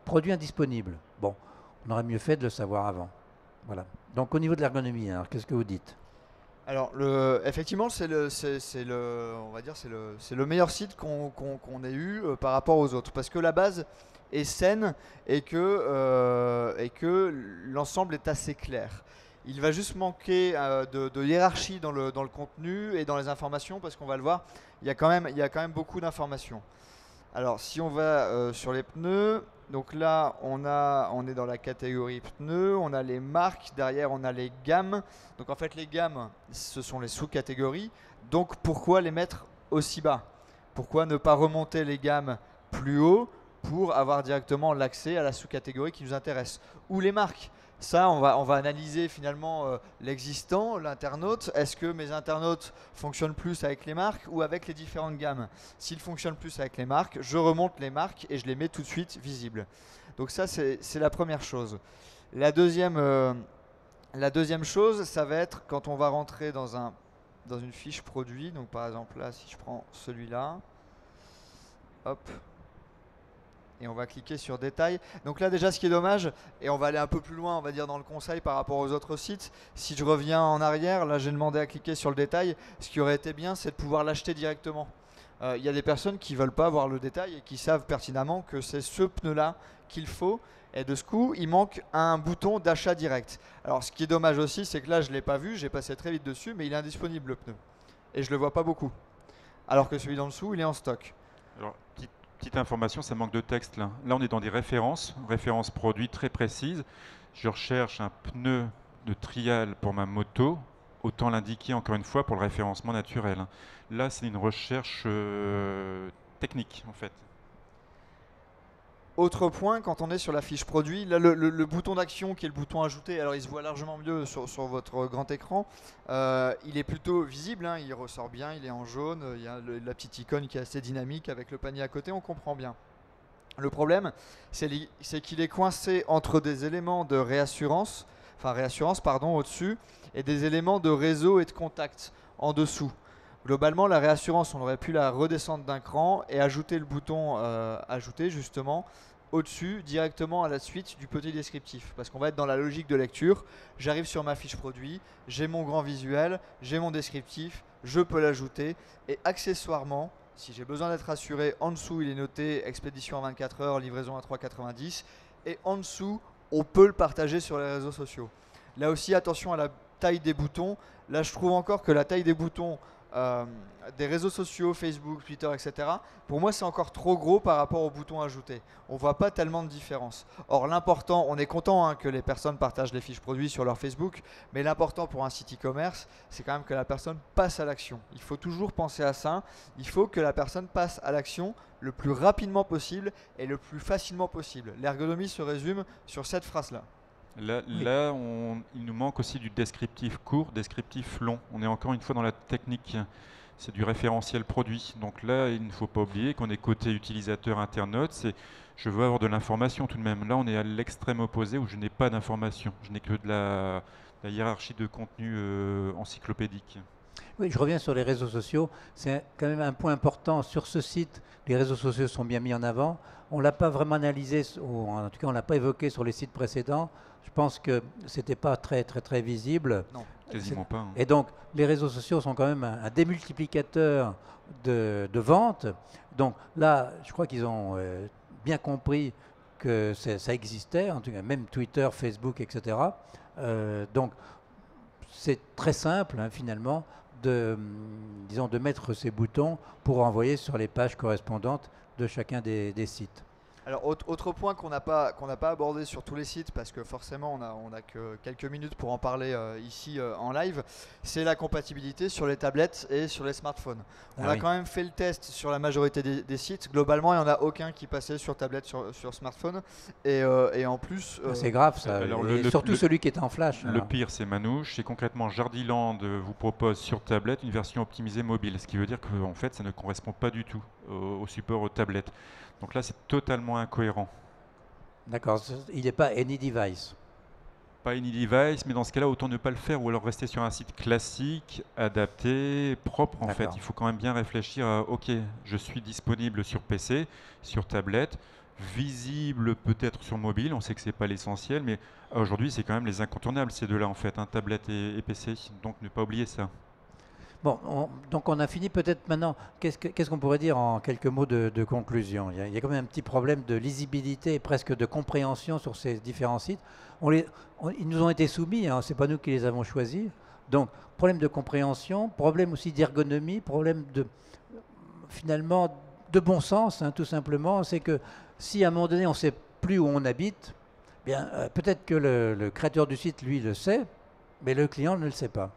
produit indisponible. Bon, on aurait mieux fait de le savoir avant. Voilà. Donc au niveau de l'ergonomie, alors qu'est-ce que vous dites? Alors, effectivement, on va dire, c'est le meilleur site qu'on ait eu par rapport aux autres, parce que la base est saine et que l'ensemble est assez clair. Il va juste manquer de hiérarchie dans le contenu et dans les informations, parce qu'on va le voir, il y a quand même beaucoup d'informations. Alors, si on va sur les pneus, donc là, on est dans la catégorie pneus, on a les marques, derrière on a les gammes. Donc en fait, les gammes, ce sont les sous-catégories. Donc pourquoi les mettre aussi bas? Pourquoi ne pas remonter les gammes plus haut pour avoir directement l'accès à la sous-catégorie qui nous intéresse? Ou les marques. Ça, on va analyser finalement l'existant, l'internaute. Est-ce que mes internautes fonctionnent plus avec les marques ou avec les différentes gammes? S'ils fonctionnent plus avec les marques, je remonte les marques et je les mets tout de suite visibles. Donc ça, c'est la première chose. La deuxième chose, ça va être quand on va rentrer dans une fiche produit. Donc par exemple là, si je prends celui-là, hop. et on va cliquer sur détail. Donc là déjà ce qui est dommage, et on va aller un peu plus loin on va dire dans le conseil par rapport aux autres sites, si je reviens en arrière, là j'ai demandé à cliquer sur le détail, ce qui aurait été bien c'est de pouvoir l'acheter directement. Il y a des personnes qui ne veulent pas voir le détail et qui savent pertinemment que c'est ce pneu là qu'il faut, et de ce coup il manque un bouton d'achat direct. Alors ce qui est dommage aussi c'est que là je ne l'ai pas vu, j'ai passé très vite dessus, mais il est indisponible le pneu et je le vois pas beaucoup, alors que celui d'en dessous il est en stock. Alors, petite information, ça manque de texte là. Là, on est dans des références produits très précises. Je recherche un pneu de trial pour ma moto, autant l'indiquer encore une fois pour le référencement naturel. Là, c'est une recherche technique en fait. Autre point, quand on est sur la fiche produit, là le bouton d'action qui est le bouton ajouté, alors il se voit largement mieux sur votre grand écran, il est plutôt visible, hein, il ressort bien, il est en jaune, il y a la petite icône qui est assez dynamique avec le panier à côté, on comprend bien. Le problème, c'est qu'il est coincé entre des éléments de réassurance au-dessus, et des éléments de réseau et de contact en dessous. Globalement, la réassurance, on aurait pu la redescendre d'un cran et ajouter le bouton ajouter justement au-dessus, directement à la suite du petit descriptif. Parce qu'on va être dans la logique de lecture. J'arrive sur ma fiche produit, j'ai mon grand visuel, j'ai mon descriptif, je peux l'ajouter. Et accessoirement, si j'ai besoin d'être assuré, en dessous il est noté expédition en 24 heures, livraison à 3,90. Et en dessous, on peut le partager sur les réseaux sociaux. Là aussi, attention à la taille des boutons. Là, je trouve encore que la taille des boutons des réseaux sociaux, Facebook, Twitter, etc. Pour moi, c'est encore trop gros par rapport au bouton ajouter. On voit pas tellement de différence. Or, l'important, on est content hein, que les personnes partagent les fiches produits sur leur Facebook, mais l'important pour un site e-commerce, c'est quand même que la personne passe à l'action. Il faut toujours penser à ça. Il faut que la personne passe à l'action le plus rapidement possible et le plus facilement possible. L'ergonomie se résume sur cette phrase-là. Là, il nous manque aussi du descriptif court, descriptif long. On est encore une fois dans la technique. C'est du référentiel produit. Donc là, il ne faut pas oublier qu'on est côté utilisateur internaute. C'est je veux avoir de l'information tout de même. Là, on est à l'extrême opposé où je n'ai pas d'information. Je n'ai que de la hiérarchie de contenu encyclopédique. Oui, je reviens sur les réseaux sociaux. C'est quand même un point important. Sur ce site, les réseaux sociaux sont bien mis en avant. On ne l'a pas vraiment analysé, ou en tout cas, on ne l'a pas évoqué sur les sites précédents. Je pense que ce n'était pas très visible. Non, quasiment pas. Hein. Et donc, les réseaux sociaux sont quand même un démultiplicateur de ventes. Donc là, je crois qu'ils ont bien compris que ça existait, en tout cas, même Twitter, Facebook, etc. Donc, c'est très simple, hein, finalement, de mettre ces boutons pour envoyer sur les pages correspondantes de chacun des sites. Alors, autre point qu'on n'a pas abordé sur tous les sites, parce que forcément on a que quelques minutes pour en parler ici en live, c'est la compatibilité sur les tablettes et sur les smartphones. On a quand même fait le test sur la majorité des sites. Globalement, il n'y en a aucun qui passait sur tablette, sur smartphone. Et en plus... c'est grave ça, alors surtout celui qui est en flash. Le pire, c'est Manouche. C'est concrètement Jardiland vous propose sur tablette une version optimisée mobile, ce qui veut dire qu'en fait, ça ne correspond pas du tout au support tablette. Donc là, c'est totalement incohérent. D'accord, il n'est pas any device. Pas any device, mais dans ce cas-là, autant ne pas le faire ou alors rester sur un site classique, adapté, propre en fait. Il faut quand même bien réfléchir à, ok, je suis disponible sur PC, sur tablette, visible peut-être sur mobile, on sait que ce n'est pas l'essentiel, mais aujourd'hui, c'est quand même les incontournables, ces deux-là en fait, hein, tablette et PC, donc ne pas oublier ça. Bon, donc on a fini peut-être maintenant. Qu'est-ce qu'on pourrait dire en quelques mots de conclusion? Il y a quand même un petit problème de lisibilité et presque de compréhension sur ces différents sites. Ils nous ont été soumis, hein, ce n'est pas nous qui les avons choisis. Donc, problème de compréhension, problème aussi d'ergonomie, problème finalement de bon sens, hein, tout simplement. C'est que si à un moment donné on ne sait plus où on habite, bien peut-être que le créateur du site, lui, le sait, mais le client ne le sait pas.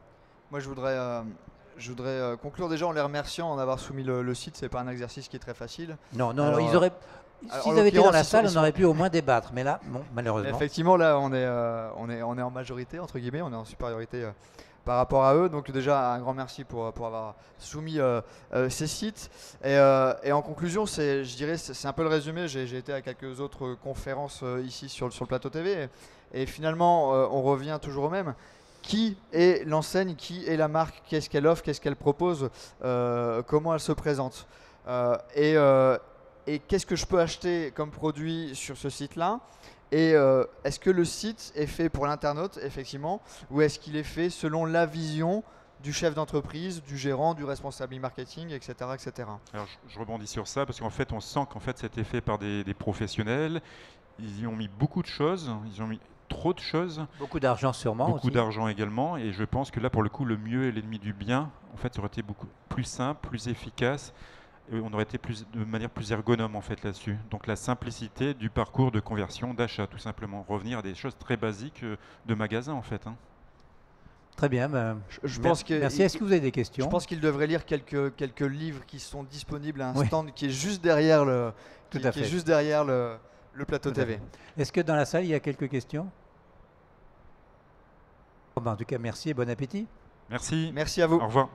Moi, je voudrais conclure déjà en les remerciant d'avoir soumis le site. C'est pas un exercice qui est très facile. Non, s'ils avaient été dans la salle, on aurait pu au moins débattre. Mais là, bon, malheureusement. Effectivement, là, on est en majorité, entre guillemets, on est en supériorité par rapport à eux. Donc déjà, un grand merci pour avoir soumis ces sites. Et en conclusion, je dirais, c'est un peu le résumé. J'ai été à quelques autres conférences ici sur le plateau TV. Et finalement, on revient toujours au même. Qui est l'enseigne, qui est la marque, qu'est-ce qu'elle offre, qu'est-ce qu'elle propose, comment elle se présente. et qu'est-ce que je peux acheter comme produit sur ce site-là. Et est-ce que le site est fait pour l'internaute, effectivement, ou est-ce qu'il est fait selon la vision du chef d'entreprise, du gérant, du responsable e-marketing, etc., etc. Alors, je rebondis sur ça parce qu'en fait, on sent qu'en fait, c'était fait par des professionnels. Ils y ont mis beaucoup de choses, ils ont mis trop de choses. Beaucoup d'argent sûrement Beaucoup aussi. d'argent également. Et je pense que là, pour le coup, le mieux est l'ennemi du bien. En fait, ça aurait été beaucoup plus simple, plus efficace. Et on aurait été de manière plus ergonome en fait là-dessus. Donc la simplicité du parcours de conversion, d'achat, tout simplement. Revenir à des choses très basiques de magasin en fait. Hein. Très bien. Ben, Je pense que merci. Est-ce que vous avez des questions? Je pense qu'il devrait lire quelques livres qui sont disponibles à un Oui. stand qui est juste derrière le, Tout qui à est fait. juste derrière le plateau Tout à TV. fait. Est-ce que dans la salle, il y a quelques questions? Bon, ben, en tout cas, merci et bon appétit. Merci. Merci à vous. Au revoir.